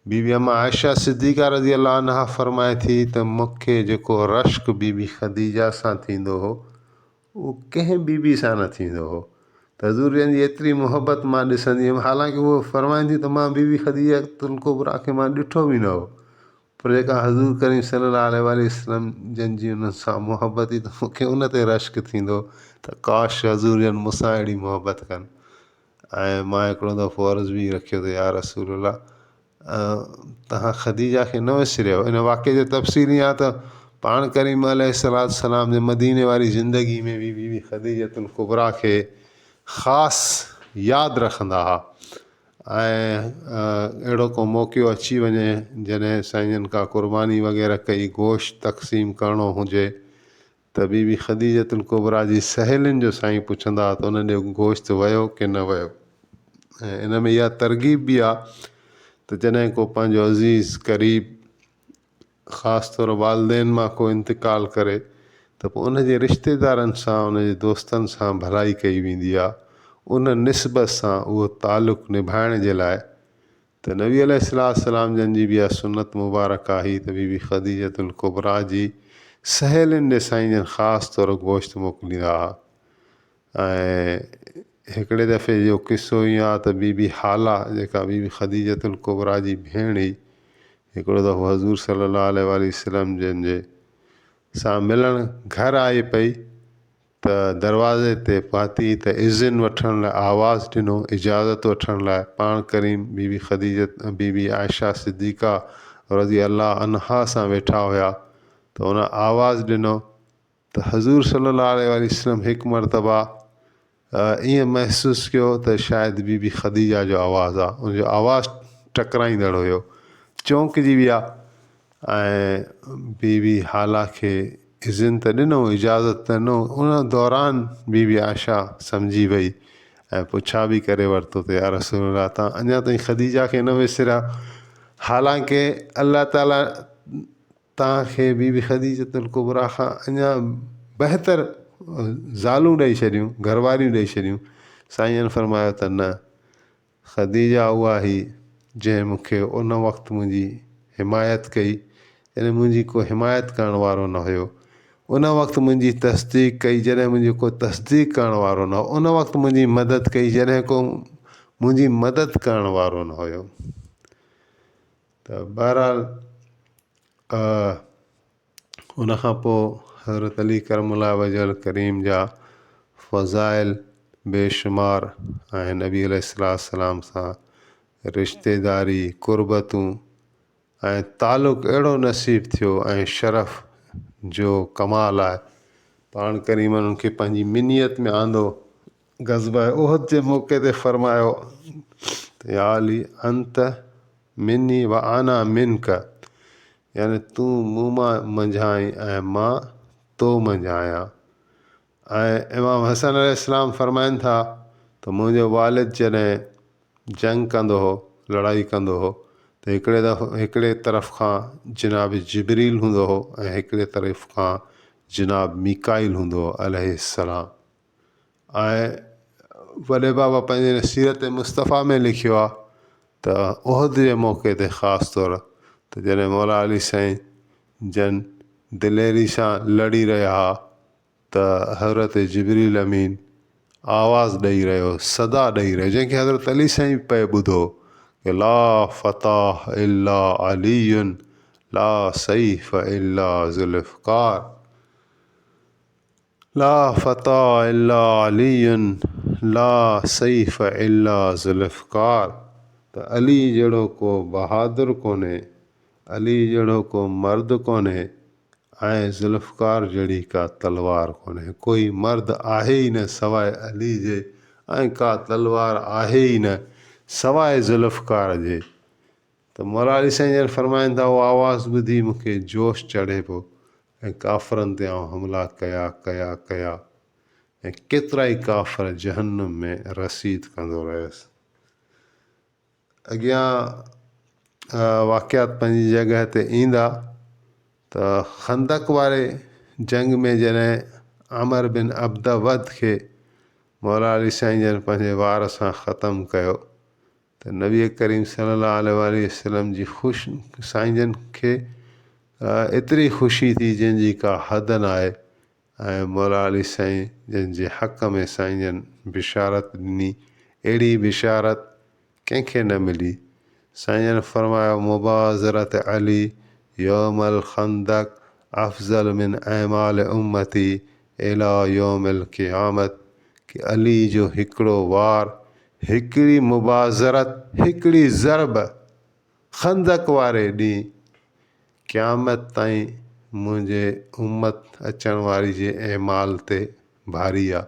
बीबी अम्मा आयशा सिद्दीक़ा रज़ी अल्लाह अन्हा फ़रमाए थी त मूंखे जेको रश्क बीबी ख़दीजा सां थींदो हो उहो कंहिं बीबी सां न थींदो हो। त हज़ूर जन जी एतिरी मोहबत मां ॾिसंदी हुअमि, हालांकि उहो फ़रमाईंदी त मां बीबी ख़दीजतुल कुबरा खे मां ॾिठो बि न हो, पर जेका हज़ूर करीम सल्लल्लाहु अलैहि वसल्लम जन जी उन सां मोहबत हुई त मूंखे उन ते रश्क थींदो त काश हज़ूर जन मूंसां अहिड़ी मोहबत कनि। ऐं मां हिकिड़ो दफ़ो अर्ज़ु बि रखियो त या रसूल अल्लाह तव्हां ख़दीजा खे न विसरियो। इन वाक़े जो तफ़सील ईअं आहे त पाण करीम अलैहिस्सलाम जे मदीने वारी ज़िंदगी में बि बीबी ख़दीजतुल कुबरा खे ख़ासि यादि रखंदा हुआ। ऐं अहिड़ो को मौक़ो अची वञे जॾहिं साईं जन का क़ुर्बानी वग़ैरह कई, गोश्त तक़सीम करिणो हुजे त बीबी ख़दीजतुल कुबरा जी सहेलियुनि जो साईं पुछंदा त उन ॾे गोश्त वियो की न वियो। ऐं इन में इहा तरग़ीब बि आहे त जॾहिं को पंहिंजो अज़ीज़ क़रीब ख़ासि तौरु वालदेन मां को इंतिकाल करे त पोइ उनजे रिश्तेदारनि सां, उनजे दोस्तनि सां भलाई कई वेंदी आहे। उन निस्बत सां उहो तालुक़ु निभाइण जे लाइ त नबी अलैहिस्सलाम जन जी बि इहा सुन्नत मुबारक आहे त बीबी ख़दीजतुल कुबरा जी सहेलियुनि ॾे साईं जन ख़ासि तौरु गोश्त मोकिलींदा हुआ। ऐं हिकिड़े दफ़े जो किसो ईअं आहे त बीबी हाला जेका बीबी ख़दीजतुल कुबरा जी भेण हुई, हिकिड़ो दफ़ो हज़ूर सल्लल्लाहु अलैहि वसल्लम जन जे सां मिलणु घर आई पई त दरवाज़े ते पहुती त इज़न वठण लाइ आवाज़ु ॾिनो, इजाज़त वठण लाइ। पाण करीम बीबी आयशा सिद्दीक़ा रज़ी अल्लाह अन्हा सां वेठा हुया त उन आवाज़ु ॾिनो त हज़ूर सल्लल्लाहु अलैहि वसल्लम हिकु मरतबा ईअं महसूसु कयो त शायदि बीबी ख़दीजा जो आवाज़ु आहे। उनजो आवाज़ु टकराईंदड़ हुयो, चौंकिजी विया ऐं बीबी हाला खे इज़िन त ॾिनो, इजाज़त त ॾिनो। उन दौरान बीबी आयशा सम्झी वई ऐं पुछा बि करे वरितो त या रसूलल्लाह तव्हां अञा ताईं ख़दीजा खे न विसरिया, हालांकि अलाह ताला तव्हांखे बीबी ख़दीजतुल कुबरा खां अञा बहितर ज़ालूं ॾेई छॾियूं, घरवारियूं ॾेई छॾियूं। साईं फरमायो त न, ख़दीजा उहा ही जंहिं मूंखे उन वक़्तु मुंहिंजी हिमायत कई, यानी मुंहिंजी को हिमायत करण वारो न हुयो। उन वक़्तु मुंहिंजी तसदीक कई जॾहिं मुंहिंजो को तसदीक करण वारो न हो। उन वक़्तु मुंहिंजी मदद कई जॾहिं को मुंहिंजी मदद करण वारो न हुयो। त बहरहाल उन खां पोइ हज़रत अली करमुल्लाह वजल करीम जा फ़ज़ाइल बेशुमार ऐं नबी अलैहिस्सलाम सां रिश्तेदारी, कुर्बतूं ऐं तालुक़ अहिड़ो नसीब थियो ऐं शरफ़ जो कमाल आहे। पाण करीम उन्हनि खे पंहिंजी मिनियत में आंदो। ग़ज़वा उहद जे मौक़े ते फ़रमायो त या अली अंत मिनी व आना मिनक, यानी तूं मूं मां मंझाई ऐं मां तो मंझायां। ऐं इमाम हसन अलैहिस्सलाम फ़रमाइनि था त मुंहिंजो वालिद जॾहिं जंग कंदो हो, लड़ाई कंदो हो, त हिकिड़े तरफ़ खां जनाब जिबरील हूंदो हो ऐं हिकिड़े तरफ़ खां जनाब मीकाइल हूंदो हो अलैहिस्सलाम। ऐं वॾे बाबा पंहिंजे सीरत मुस्तफ़ा में लिखियो आहे त उहद जे मौक़े ते ख़ासि तौर त जॾहिं मौला अली साईं जन दिलेरी सां लड़ी रहिया हुआ त हज़रत जिबरील अमीन आवाज़ ॾेई रहियो, सदा ॾेई रहियो, जंहिंखे हज़रत अली साईं पिए ॿुधो कि ला फ़ताह इल्ला अलीयुन ला सईफ़ इल्ला ज़ुल्फ़कार, ला फ़ताह इल्ला अलीयुन ला सईफ़ इल्ला ज़ुल्फ़कार। त अली जहिड़ो को बहादुर कोन्हे, अली जहिड़ो को मर्द कोन्हे ऐं ज़ुल्फ़कार जहिड़ी का तलवार कोन्हे। कोई मर्द आहे ई न सवाइ अली जे ऐं का तलवार आहे ई न सवाइ ज़ुल्फ़कार जे। त मौला अली साईं जन फ़रमाइनि था उहा आवाज़ ॿुधी मूंखे जोश चढ़े पियो ऐं काफ़रनि ते आउं हमला कया कया कया ऐं केतिरा ई काफ़र जहन्नुम में रसीद कंदो रहियुसि। अॻियां वाक़ियात पंहिंजी जॻह ते ईंदा त खंदक वारे जंग में जॾहिं आमिर बिन अब्दवद खे मौला अली साईं जन पंहिंजे वार सां ख़तमु कयो त नबी करीम सल्लल्लाहु अलैहि वसल्लम जी साईं जन खे एतिरी ख़ुशी थी जंहिंजी का हद न आहे। ऐं मौला अली साईं जन जे हक़ में साईं जन बिशारत ॾिनी, अहिड़ी बिशारत कंहिंखे न मिली। साईं जन फ़रमायो मुबाज़रत अली यौमल खंदक अफ़ज़ल मिन अमाल उम्मती इला यौमिल क़ियामत, कि अली जो हिकिड़ो वार, हिकिड़ी मुबाज़रत, हिकिड़ी ज़रब खंदक वारे ॾींहुं क़यामत ताईं मुंहिंजे उम्मत अचण वारी जे अमाल ते भारी आहे,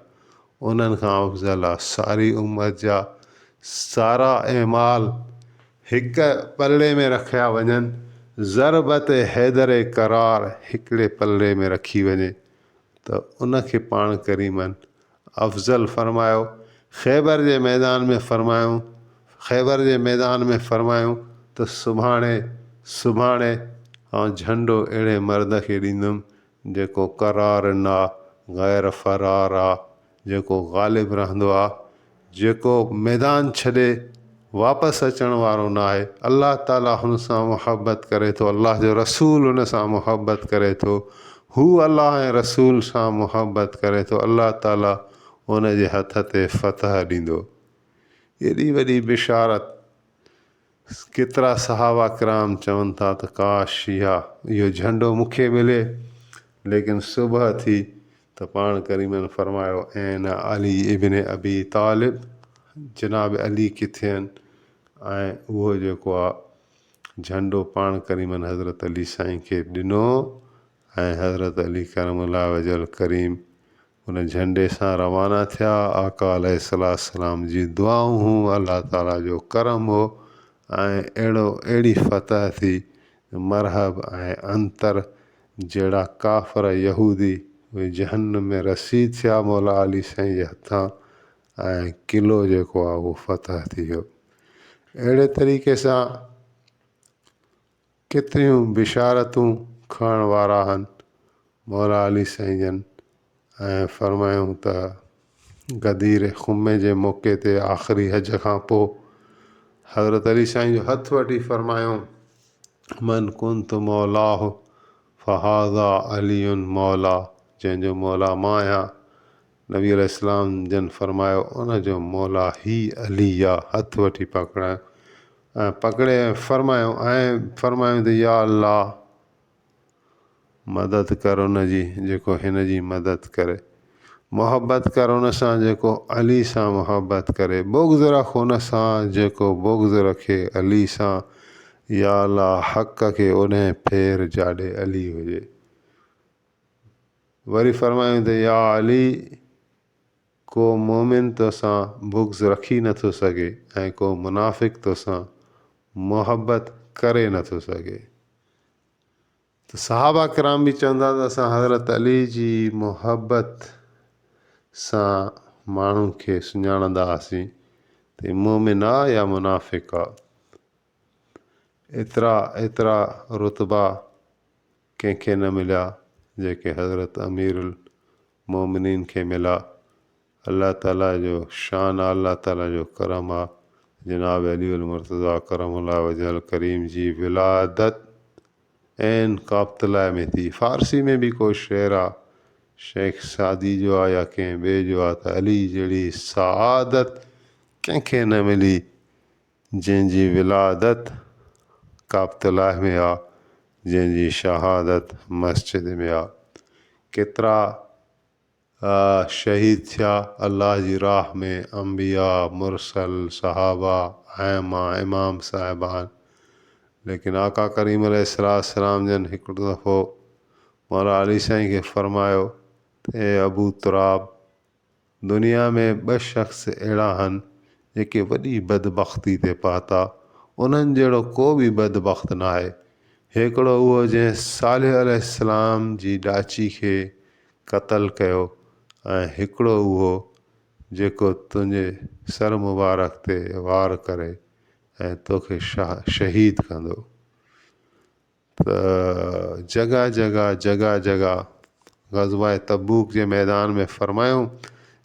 उन्हनि खां अफ़ज़ल आहे। सारी उम्मत जा सारा अमाल हिक पले में रखिया वञनि, ज़रबत हैदर करार हिकिड़े पले में रखी वञे त उनखे पाण करीमनि अफ़ज़ल फ़रमायो। ख़ैबर जे मैदान में फ़रमायूं, ख़ैबर जे मैदान में फ़रमायूं त सुभाणे आउं झंडो अहिड़े मर्द खे ॾींदुमि जेको करार न आहे, ग़ैर फ़रार आहे, जेको ग़ालिब रहंदो आहे, जेको मैदान छॾे वापसि अचण वारो न आहे। अलाह ताला हुन सां मुहबत करे थो, अलाह जो रसूल हुन सां मुहबत करे थो, हू अलाह ऐं रसूल सां मुहबत करे थो, अलाह ताला हुन जे हथ ते फ़तह ॾींदो। एॾी वॾी बिशारत। केतिरा सहाबा किराम चवनि था त काश इहो झंडो मूंखे मिले, लेकिन सुबुह थी त पाण करीमनि फ़रमायो ऐं न अली इब्न अबी तालिब, जनाब अली किथे आहिनि। ऐं उहो जेको आहे झंडो पाण करीमनि हज़रत अली साईं खे ॾिनो ऐं हज़रत अली करमुल्लाह वजल करीम उन झंडे सां रवाना थिया। आका अलैहिस्सलाम जी दुआऊं हूं, अलाह ताला जो करम हो ऐं अहिड़ी फ़तह थी मरहब ऐं अंतर जहिड़ा काफ़र यहूदी उहे जहन्नम में रसीद थिया मौला अली साईं जे हथां ऐं क़िलो जेको आहे उहो फ़तह थी वियो। अहिड़े तरीक़े सां केतिरियूं बिशारतूं खणण वारा आहिनि मौला अली साईं जन। ऐं फ़रमायूं त गदीर ख़ुमे जे मौक़े ते आख़िरी हज खां पोइ हज़रत अली साईं जो हथु वठी फ़रमायूं मन कुंत मौलाह फ़हाज़ा अलीयुन मौला, जंहिंजो मौला मां आहियां नबी अलैहिस्सलाम जन फ़रमायो उनजो मौला ही अली आहे। हथु वठी पकड़ायो ऐं पकड़े फ़रमायूं त या अल्लाह मदद कर उन जी जेको हिन जी मदद करे, मोहबत कर उन सां जेको अली सां मोहबत करे, बुग़्ज़ रख उन सां जेको बुग़्ज़ रखे अली सां। या अल्लाह हक़ खे उॾहें फेर जाॾे अली हुजे। वरी फ़रमायूं त या अली को मोमिन तोसां बुग़्ज़ रखी नथो सघे ऐं को मुनाफ़िक़ तोसां मोहबत करे नथो सघे। त सहाबा किराम बि चवंदा त असां हज़रत अली जी मोहबत सां माण्हुनि खे सुञाणंदा हुआसीं त मोमिन आहे या मुनाफ़िक़ आहे। एतिरा रुतबा कंहिंखे न मिलिया जेके हज़रत अमीरुल मोमिनीन खे मिला। अल्लाह ताला जो शान आहे, अल्लाह ताला जो करम आहे। जनाब अलीउल मुर्तज़ा करमुल्लाह वजहल करीम जी विलादत ऐन काब्तला में थी। फ़ारसी में बि को शेर आहे शेख सादी जो आहे या कंहिं ॿिए जो आहे त अली जहिड़ी सआदत कंहिंखे न मिली जंहिंजी विलादत काब्तला में आहे, जंहिंजी शहादत मस्जिद में आहे। केतिरा शहीद थिया अल्लाह जी राह में, अंबिया मुरसल सहाबा ऐमा इमाम साहिबान। लेकिन आका करीम अलैहिस्सलाम जन हिकिड़ो दफ़ो मौला अली साईं खे फ़रमायो ए अबू तुराब, दुनिया में ॿ शख़्स अहिड़ा आहिनि जेके वॾी बदबख़्ती ते पहुता, उन्हनि जहिड़ो को बि बदबख़्त न आहे। हिकिड़ो उहो जंहिं सालिह अलैहिस्सलाम जी ॾाची खे क़तलु कयो ऐं हिकिड़ो उहो जेको तुंहिंजे सर मुबारक ते वार करे ऐं तोखे शहीद कंदो। त जॻह जॻह ग़ज़वाए तबूक जे मैदान में फ़रमायूं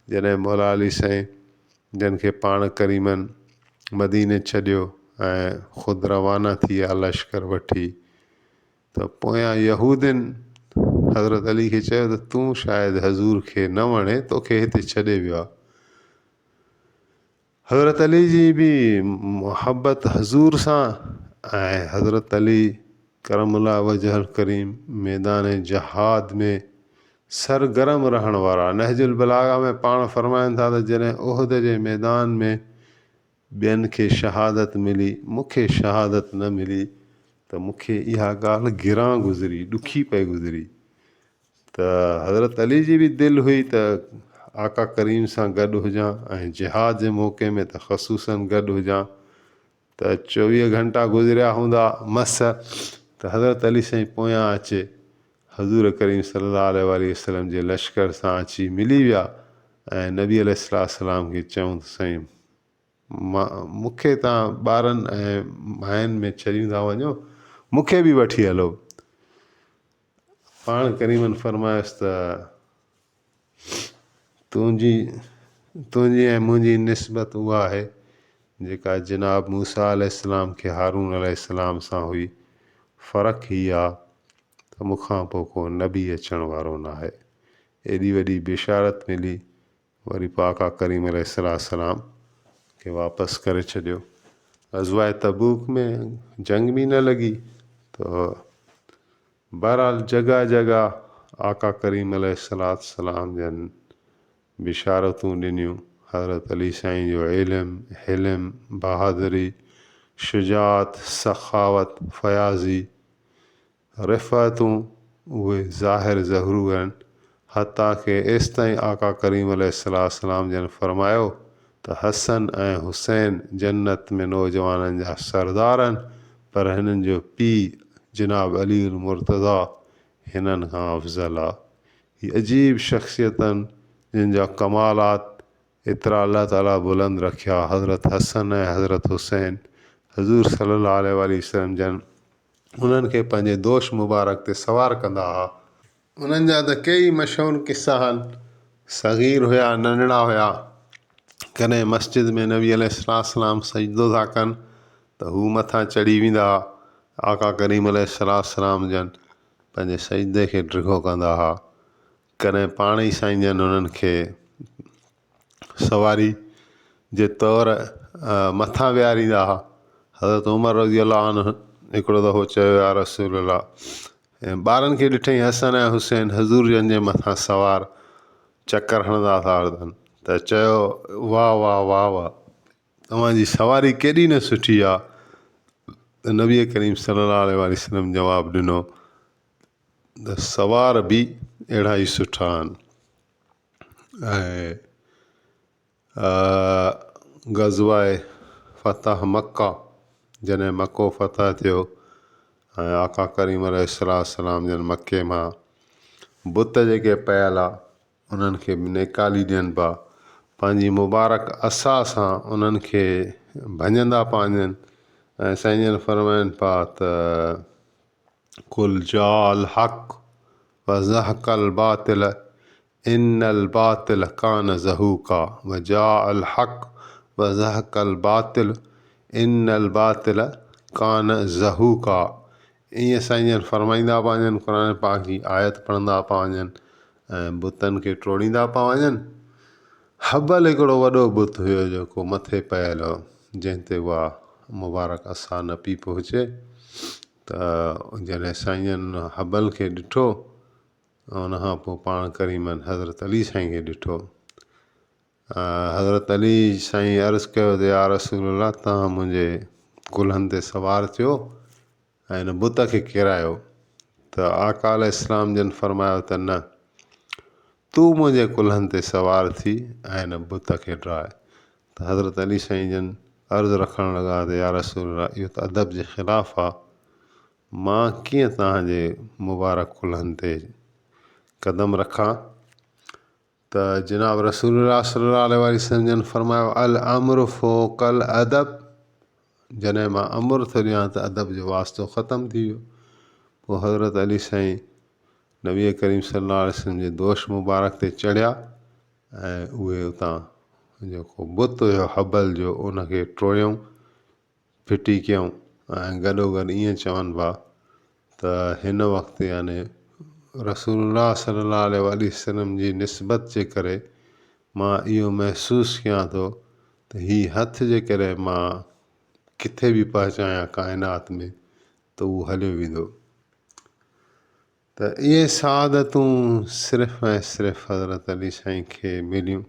जॾहिं मौला अली साईं जन खे पाण करीमन मदीने छॾियो ऐं ख़ुदि रवाना थी विया लश्कर वठी त पोयां यहूदिन हज़रत अली खे चयो त तूं शायदि हज़ूर खे न वणे तोखे हिते छॾे वियो आहे। हज़रत अली जी बि मुहबत हज़ूर सां ऐं हज़रत अली करमुल्लाह वजहल करीम मैदान जहाद में सरगर्म रहण वारा। नहजुल बलागा में पाण फ़रमाइनि था त जॾहिं उहद जे मैदान में ॿियनि खे शहादत मिली मूंखे शहादत न मिली त मूंखे इहा ॻाल्हि गिरां गुज़री, ॾुखी पई गुज़री। त हज़रत अली जी बि दिलि हुई त आका करीम सां गॾु हुजां ऐं जिहाद जे मौक़े में त ख़ुसूसन गॾु हुजां। त 24 घंटा गुज़रिया हूंदा मस त हज़रत अली साईं पोयां अचे हज़ूर करीम सल्लल्लाहु अलैहि वसल्लम जे लश्कर सां अची मिली विया ऐं नबी अलैहिस्सलाम खे चऊं त साईं मूंखे तव्हां ॿारनि ऐं माइनि में छॾींदा वञो, मूंखे बि वठी हलो। पाण करीमन फ़रमायसि त तुंहिंजी ऐं मुंहिंजी निस्बत उहा आहे जेका जनाब मूसा अलैहिस्सलाम खे हारून अलैहिस्सलाम सां हुई। फ़र्क़ु हीअ आहे त मूंखां पोइ को नबी अचण वारो न आहे। एॾी वॾी बिशारत मिली वरी पोइ आका करीम अलैहिस्सलाम खे वापसि करे छॾियो। ग़ज़वाए तबूक में जंग बि न लॻी त बहरहाल जॻह आका करीम अलैहिस्सलाम जन बिशारतूं ॾिनियूं। हज़रत अली साईं जो इल्म, हिल्म, बहादुरी, शुजात, सखावत, फयाज़ी, रिफ़तूं उहे ज़ाहिर ज़रूर आहिनि। हता के एसि ताईं आका करीम अलैहिस्सलाम जन फ़रमायो त हसन ऐं हुसैन जन्नत में नौजवाननि जा सरदार आहिनि पर हिननि जो पीउ जनाब अली मुर्तज़ा हिननि खां अफ़ज़ल आहे। हीअ अजीब शख़्सियतनि जिन जा कमालात एतिरा अलाह ताला बुलंद रखिया। हज़रत हसन ऐं हज़रत हुसैन हज़ूर सल्लल्लाहु अलैहि वसल्लम जन उन्हनि खे पंहिंजे दोष मुबारक ते सवार कंदा हुआ। उन्हनि जा त कई मशहूरु किसा आहिनि। सग़ीर हुया, नंढड़ा हुया, कॾहिं मस्जिद में नबी अलैहिस्सलाम सजदो था कनि त हू मथां चढ़ी वेंदा। आका करीम अलैहिस्सलाम जन पंहिंजे सजदे खे डिघो कंदा हुआ। कॾहिं पाण ई साईं जन उन्हनि खे सवारी जे तौरु मथां विहारींदा हुआ। हज़रत उमर रज़ियल्लाहु अन्हु हिकिड़ो दफ़ो चयो, या रसूल अल्लाह, ऐं ॿारनि खे ॾिठईं हसन ऐं हुसैन हज़ूर जन जे मथां सवार चकर हणंदा था हलनि त चयो, वाह वाह वाह वाह, तव्हांजी सवारी केॾी न सुठी आहे। त नबी करीम सल्लल्लाहु अलैहि वसल्लम जवाबु ॾिनो त सवार बि अहिड़ा ई सुठा आहिनि। ऐं ग़ज़वाए फ़तह मक्का, जॾहिं मको फ़तह थियो ऐं आका करीम अलैहिस्सलाम जन मके मां बुत जेके पयल आहे उन्हनि खे निकाली ॾियनि पिया, पंहिंजी मुबारक असा सां उन्हनि खे भञंदा पिया वञनि। ऐं साईं जन फरमाइनि पिया त कुल जाल हक़ व ज़हक़ल बातिल इन्नल बातिल कान ज़हूका व जाल हक़ व ज़हक़ल बातिल इन्नल बातिल कान ज़हूका। ईअं साईं जन फरमाईंदा पिया वञनि, क़ुर पाक जी आयत पढ़ंदा पिया वञनि ऐं बुतनि खे टोड़ींदा पिया वञनि। हबल हिकिड़ो वॾो बुत हुयो जेको मथे पयल हो, जंहिं ते उहा मुबारक असा न पई पहुचे। त जॾहिं साईं जन हबल खे ॾिठो, उनखां पोइ पाण करीमनि हज़रत अली साईं खे ॾिठो। हज़रत अली साईं अर्ज़ु कयो त या रसूल अल्लाह, तव्हां मुंहिंजे कुल्हनि ते सवार थियो ऐं हिन बुत खे किरायो। त आका अलैहिस्सलाम जन फरमायो त न, तूं मुंहिंजे कुल्हनि ते सवार थी ऐं हिन बुत खे ड्राए। त हज़रत अली साईं जन अर्ज़ु रखणु लॻा त या रसूल अल्लाह, इहो त अदब जे ख़िलाफ़ु आहे, मां कीअं तव्हांजे मुबारक कुल्हनि ते क़दम रखां। त जनाब रसूलुल्लाह सल्लल्लाहु अलैहि वसल्लम जन फरमायो, अल अम्रु फ़ोक़ल अदब, जॾहिं मां अमुर थो ॾियां त अदब जो वास्तो ख़तमु थी वियो। पोइ हज़रत अली साईं नबी करीम सल्लल्लाहु अलैहि वसल्लम जे दोष मुबारक ते चढ़िया ऐं उहे उतां जेको बुत हुयो हबल जो उनखे टोड़ियऊं, फिटी कयऊं ऐं गॾोगॾु ईअं चवनि पिया त हिन वक़्तु याने रसूलुल्लाह सल्लल्लाहु अलैहि वसल्लम जी निस्बत जे करे मां इहो महसूसु कयां थो त हीउ हथु जे करे मां किथे बि पहुचायां काइनात में त उहो हलियो वेंदो। त इहे सआदतूं सिर्फ़ु ऐं सिर्फ़ु हज़रत अली साईं खे मिलियूं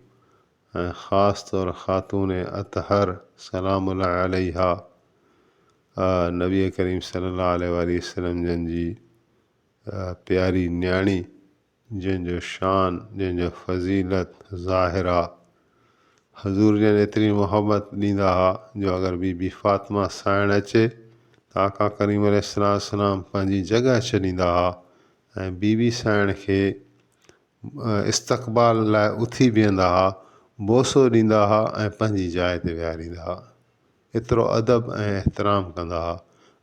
ऐं ख़ासि तौरु ख़ातून अतहर सलामुल्लाह अलैहा नबी करीम सल्लल्लाहु अलैहि वसल्लम जन जी प्यारी न्याणी, जंहिंजो शान, जंहिंजो फज़ीलत ज़ाहिर आहे। हज़ूर जन एतिरी मुहबत ॾींदा हुआ जो अगरि बीबी फ़ातिमा साइणु अचे त आका करीम अलैहिस्सलाम पंहिंजी जॻह छॾींदा हुआ ऐं बीबी साइण खे इस्तक़बाल लाइ उथी बीहंदा हुआ, बोसो ॾींदा हुआ ऐं पंहिंजी जाइ ते विहारींदा हुआ। एतिरो अदब ऐं एहतराम कंदा हुआ।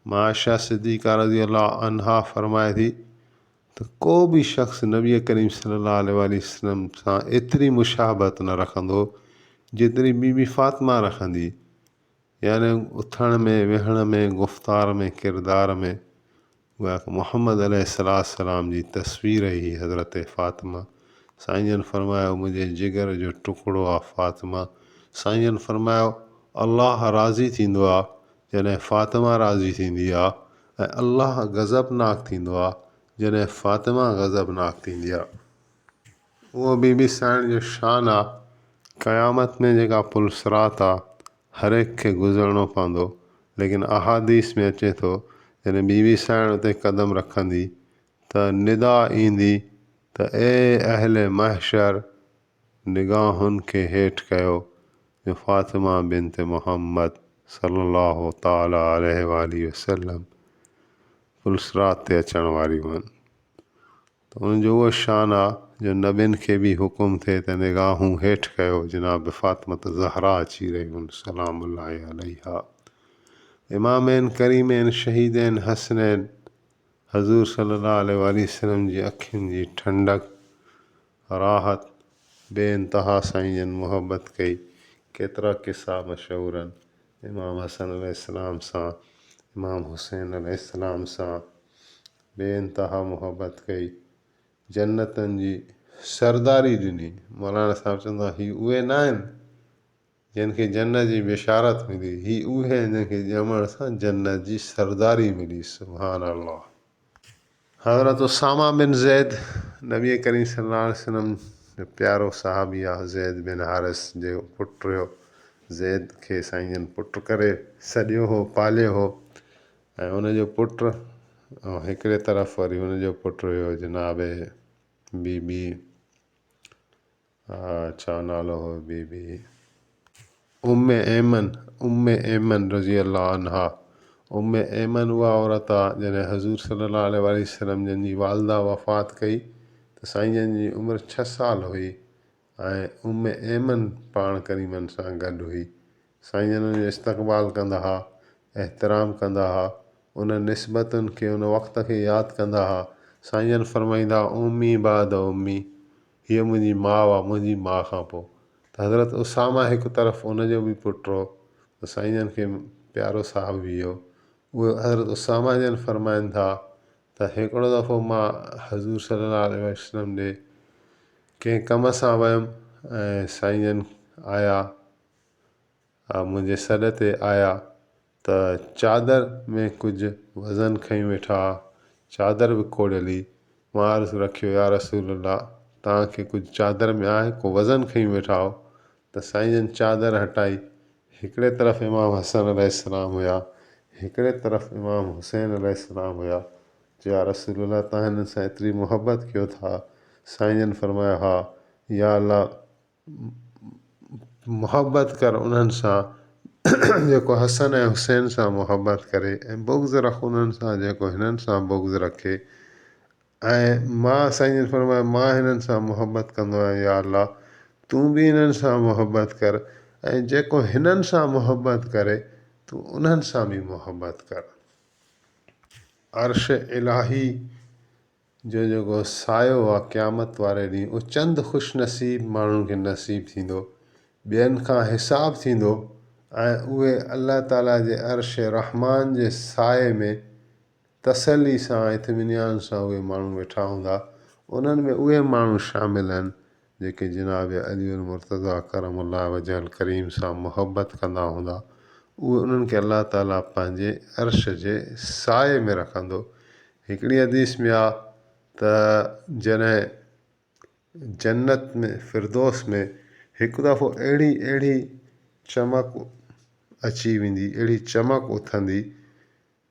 मां आयशा सिद्दीक़ा रज़ियल्लाहु अन्हा फरमाए थी त को बि शख़्स नबी करीम सल्लल्लाहु अलैहि वसल्लम सां एतिरी मुशाहबत न रखंदो जेतिरी बीबी फ़ातिमा रखंदी। याने उथण में, वेहण में, गुफ़्तार में, किरदार में उहा मुहम्मद अलैहिस्सलाम जी तस्वीर ई हज़रत फ़ातिमा। साईं जन फरमायो, मुंहिंजे जिगर जो टुकड़ो आहे फ़ातिमा। साईं जन फरमायो, अलाह राज़ी थींदो आहे जॾहिं फ़ातिमा राज़ी थींदी आहे ऐं अलाह गज़बनाक थींदो आहे जॾहिं फ़ातिमा गज़बनाक थींदी आहे। उहो बीबी साइण जो शान आहे। क़यामत में जेका पुलसरात आहे हर एक खे गुज़रणो पवंदो, लेकिन अहादीस में अचे थो जॾहिं बीबी साइण उते क़दम रखंदी त निदा ईंदी त ए अहले महशर, निगाहुनि खे हेठि कयो जो फ़ातिमा बिन्त मुहम्मद सल्लल्लाहु ताला अलैहि वसल्लम पुलसरात ते अचण वारियूं आहिनि। त उनजो उहो शान आहे जो नबियुनि खे बि हुकुम थिए त निगाहूं हेठि कयो। जनाब फ़ातिमत ज़हरा अची रहियूं सलाम अलैहा। इमामैन करीमैन शहीदैन हसनैन हज़ूर सल्लल्लाहु अलैहि वसल्लम जी अखियुनि जी ठंडक राहत बेइंतहा साईं जन मुहबत कई। केतिरा किसा मशहूर आहिनि इमाम हसन अलैहिस्सलाम सां, इमाम हुसैन अलैहिस्सलाम सां बेइंतहा मुहबत कई। जन्नतनि जी सरदारी ॾिनी। मौलाना साहिबु चवंदा ही उहे न आहिनि जिन खे जन्नत जी बिशारत मिली, ही उहे आहिनि जिन खे ॼमण सां जन्नत जी सरदारी मिली। सुभान अल्लाह। हज़रत उसामा बिन ज़ैद नबी करीम सल्लल्लाहु अलैहि वसल्लम जो प्यारो सहाबी आहे। ज़ैद बिन हारिस जो पुटु हुयो। ज़ैद खे साईं जन पुटु करे सॾियो हो, पालियो हो। ऐं उनजो पुटु ऐं हिकिड़े तरफ़ वरी हुनजो पुटु हुयो जनाब बीबी छा नालो हो बीबी उम्मे ऐमन रज़ी अल्लाह अन्हा। उम्मे ऐमन उहा औरत आहे जॾहिं हज़ूर सल्लल्लाहु अलैहि वसल्लम जन जी वालदा वफ़ात कई त साईं जन जी उमिरि 6 साल हुई ऐं उम्मे ऐमन पाण करीमनि सां गॾु हुई। साईं जन जो इस्तक़बाल कंदा हुआ, एहतराम कंदा हुआ, उन निस्बतुनि खे उन वक़्त खे यादि कंदा हुआ। साईं जन फरमाईंदा उम्मी बाद उम्मी, हीअ मुंहिंजी माउ आहे मुंहिंजी माउ खां पोइ। त हज़रत उसामा हिकु तरफ़ उनजो बि पुटु हो त साईं जन खे प्यारो साहिबी हो। उहे हज़रत उसामा जन फरमाइनि था त हिकिड़ो दफ़ो मां हज़ूर सल्लल्लाहु अलैहि वसल्लम ॾे कंहिं कम सां वियुमि ऐं साईं जन आया, मुंहिंजे सॾ ते आया त चादर में कुझु वज़न खईं वेठा, चादर बि खोड़ियली। मां अर्ज़ु रखियो या रसूल अल्लाह तव्हांखे कुझु चादर में आहे को वज़न खईं वेठा हो। त साईं जन चादर हटाई। हिकिड़े तरफ़ इमाम हसन अलैहिस्सलाम हुया, हिकिड़े तरफ़ इमाम हुसैन अलैहिस्सलाम हुया। चयो या रसूल अल्लाह तव्हां हिननि सां एतिरी मुहबत कयो था? साईं जन फरमाया हा या अल्लाह मुहबत कर उन्हनि सां जेको हसन ऐं हुसैन सां मुहबत करे ऐं बुग़्ज़ रख उन्हनि सां जेको हिननि सां बुग़्ज़ रखे। ऐं मां साईं जन फरमाया मां हिननि सां मुहबत कंदो आहियां या अल्लाह तूं बि हिननि सां मुहबत कर ऐं जेको हिननि सां मुहबत करे तूं उन्हनि सां बि मुहबत कर। अर्श इलाही जो जेको सायो आहे क़यामत वारे ॾींहुं उहो चंद ख़ुशनसीब माण्हुनि खे नसीबु थींदो, ॿियनि खां हिसाबु थींदो ऐं उहे अलाह ताला जे अर्श रहमान जे साए में तसली सां इत्मिनान सां उहे माण्हू वेठा हूंदा। उन्हनि में उहे माण्हू शामिल आहिनि जेके जनाब अली मुर्तज़ा करमुल्लाह वजहल करीम सां मुहबत कंदा हूंदा। उहे उन्हनि खे अलाह ताला पंहिंजे अर्श जे साए में रखंदो। हिकिड़ी हदीस में आहे त जॾहिं जन्नत में फिरदौस में हिकु दफ़ो अहिड़ी चमक अची वेंदी, अहिड़ी चमक उथंदी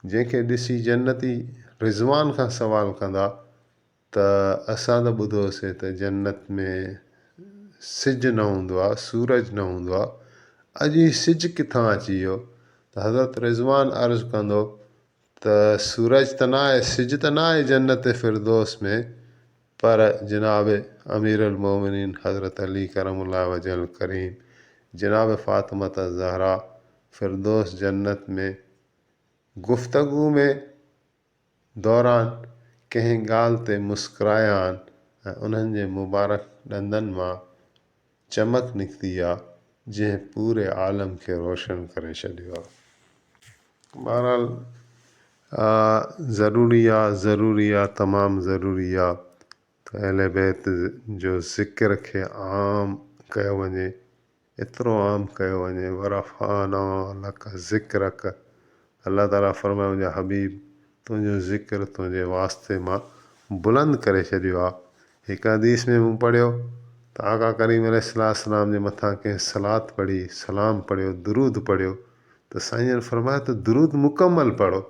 जंहिंखे ॾिसी जन्नती रिज़वान खां सवाल कंदा त असां त ॿुधोसीं त जन्नत में सिज न हूंदो आहे, सूरज न हूंदो आहे, अॼु ही सिज किथां अची वियो? त हज़रत रिज़वान अर्ज़ु कंदो त सूरज त न आहे, सिज त न आहे जन्नत फिरदौस में, पर जनाब अमीर अल मोमिनीन हज़रत अली करमुल्लाह वजहल करीम जनाब फ़ातिमत ज़हरा फिरदौस जन्नत में गुफ़्तगू में दौरान कंहिं ॻाल्हि ते मुस्कुराया आहिनि ऐं उन्हनि जे मुबारक ॾंदनि मां चमक निकिती आहे जंहिं पूरे आलम खे रोशन करे छॾियो आहे। बहरहाल ज़रूरी आहे तमामु ज़रूरी आहे त अहले बैत जो ज़िक्र खे आम कयो वञे, एतिरो आम कयो वञे। वरफ़ाना लक ज़िक्रक, अलाह ताला फरमायो मुंहिंजा हबीब तुंहिंजो ज़िक्र तुंहिंजे वास्ते मां बुलंद करे छॾियो आहे। हिकु हदीस में मूं पढ़ियो त आका करीम अलैहिस्सलाम जे मथां कंहिं सलात पढ़ी, सलाम पढ़ियो, दुरूद पढ़ियो त साईं जन फरमाया त दुरूद मुकमल पढ़ो।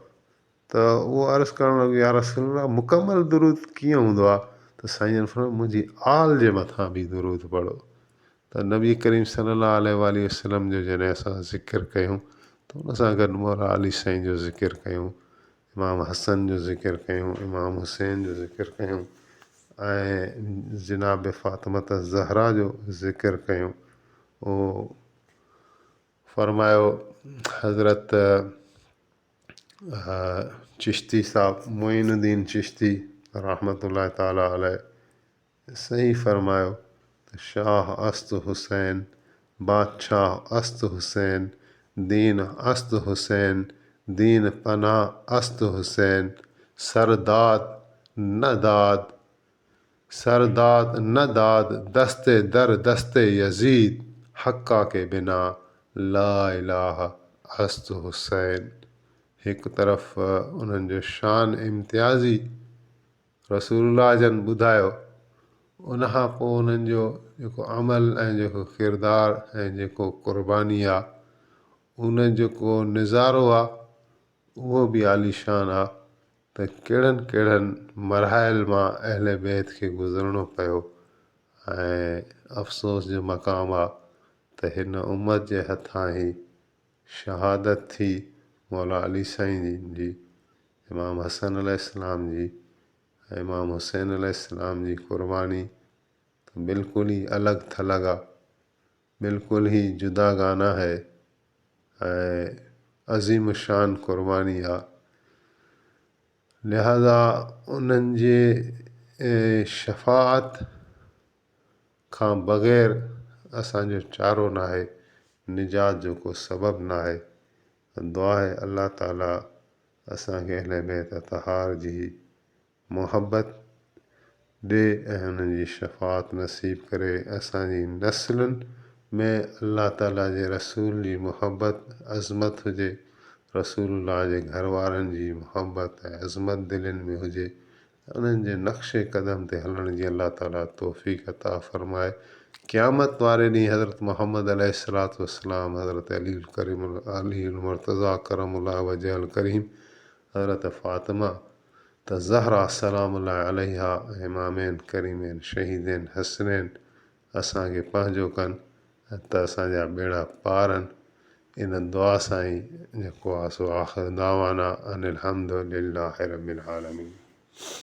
त उहो अर्ज़ु करणु लॻो या रसूल अल्लाह मुकमल दुरूद कीअं हूंदो आहे? त साईं जन फरमाया मुंहिंजी आल जे मथां बि दुरूद पढ़ो। त नबी करीम सल्लल्लाहु अलैहि वसल्लम जो जॾहिं असां ज़िक्र कयूं त उन सां गॾु मौला अली साईं जो ज़िक्र कयूं, इमाम हसन जो ज़िक्र कयूं, इमाम हुसैन जो ज़िक्र कयूं, ऐं जनाब फ़ातिमत ज़हरा जो ज़िक्र कयूं। उहो फ़रमायो हज़रत चिश्ती साहब मोइनुद्दीन चिश्ती रहमतुल्लाह ताला अलैह सही फ़रमायो त शाह अस्त हुसैन, बादशाह अस्त हुसैन, दीन अस्त हुसैन, दीन पनाह अस्त हुसैन, सरदाद न दाद, सरदाद न दाद, दस्ते दर दस्ते यजीद, हक्का के बिना ला इलाहा अस्त हुसैन। हिकु तरफ़ उन्हनि जो शान इम्तियाज़ी रसूलुल्लाह जन ॿुधायो, उनखां पोइ उन्हनि जो जेको अमल ऐं जेको किरदारु ऐं जेको क़ुर्बानी आहे, उन जेको निज़ारो आहे उहो बि आलीशान आहे त कहिड़नि कहिड़नि मरहाइल मां अहले बैत खे गुज़रिणो पियो। ऐं अफ़सोस जो मक़ाम आहे त हिन उम्मत जे हथां ई शहादत थी मौला अली साईं जी, इमाम हसन अलैहिस्सलाम जी ऐं इमाम हुसैन अलैहिस्सलाम जी क़ुर्बानी बिल्कुलु ई अलॻि थलॻ आहे, बिल्कुलु ई जुदागाना है ऐं अज़ीम शान क़ुर्बानी आहे। लिहाज़ा उन्हनि जे शफ़ाअत खां बग़ैर असांजो चारो न आहे, निजात जो को सबबु न आहे। दुआ आहे अलाह ताला असांखे अहले बैत अतहार जी मुहबत ॾे ऐं उन्हनि जी शफ़ाअत नसीब करे असांजी नसलुनि में अलाह ताला जे रसूल जी मुहबत अज़मत हुजे, रसूलुल्लाह जे घर वारनि जी मुहबत ऐं अज़मत दिलनि में हुजे, उन्हनि जे नक्शे क़दम ते हलण जी अलाह ताला तौफ़ीक़ अता फ़रमाए। क़यामत वारे ॾींहुं हज़रत मुहम्मद अलैहिस्सलातु वस्सलाम, हज़रत अली मुर्तज़ा करमुल्लाह वजहल करीम, हज़रत फ़ातिमा त ज़हरा सलामुल्लाह अलैहा, इमामैन करीमैन शहीदैन हसनैन असांखे पंहिंजो कनि त असांजा बेड़ा पारनि। इन दुआ सां ई जेको आहे सो आख़िर दावाना अनिल हम्दुलिल्लाहि रब्बिल आलमीन।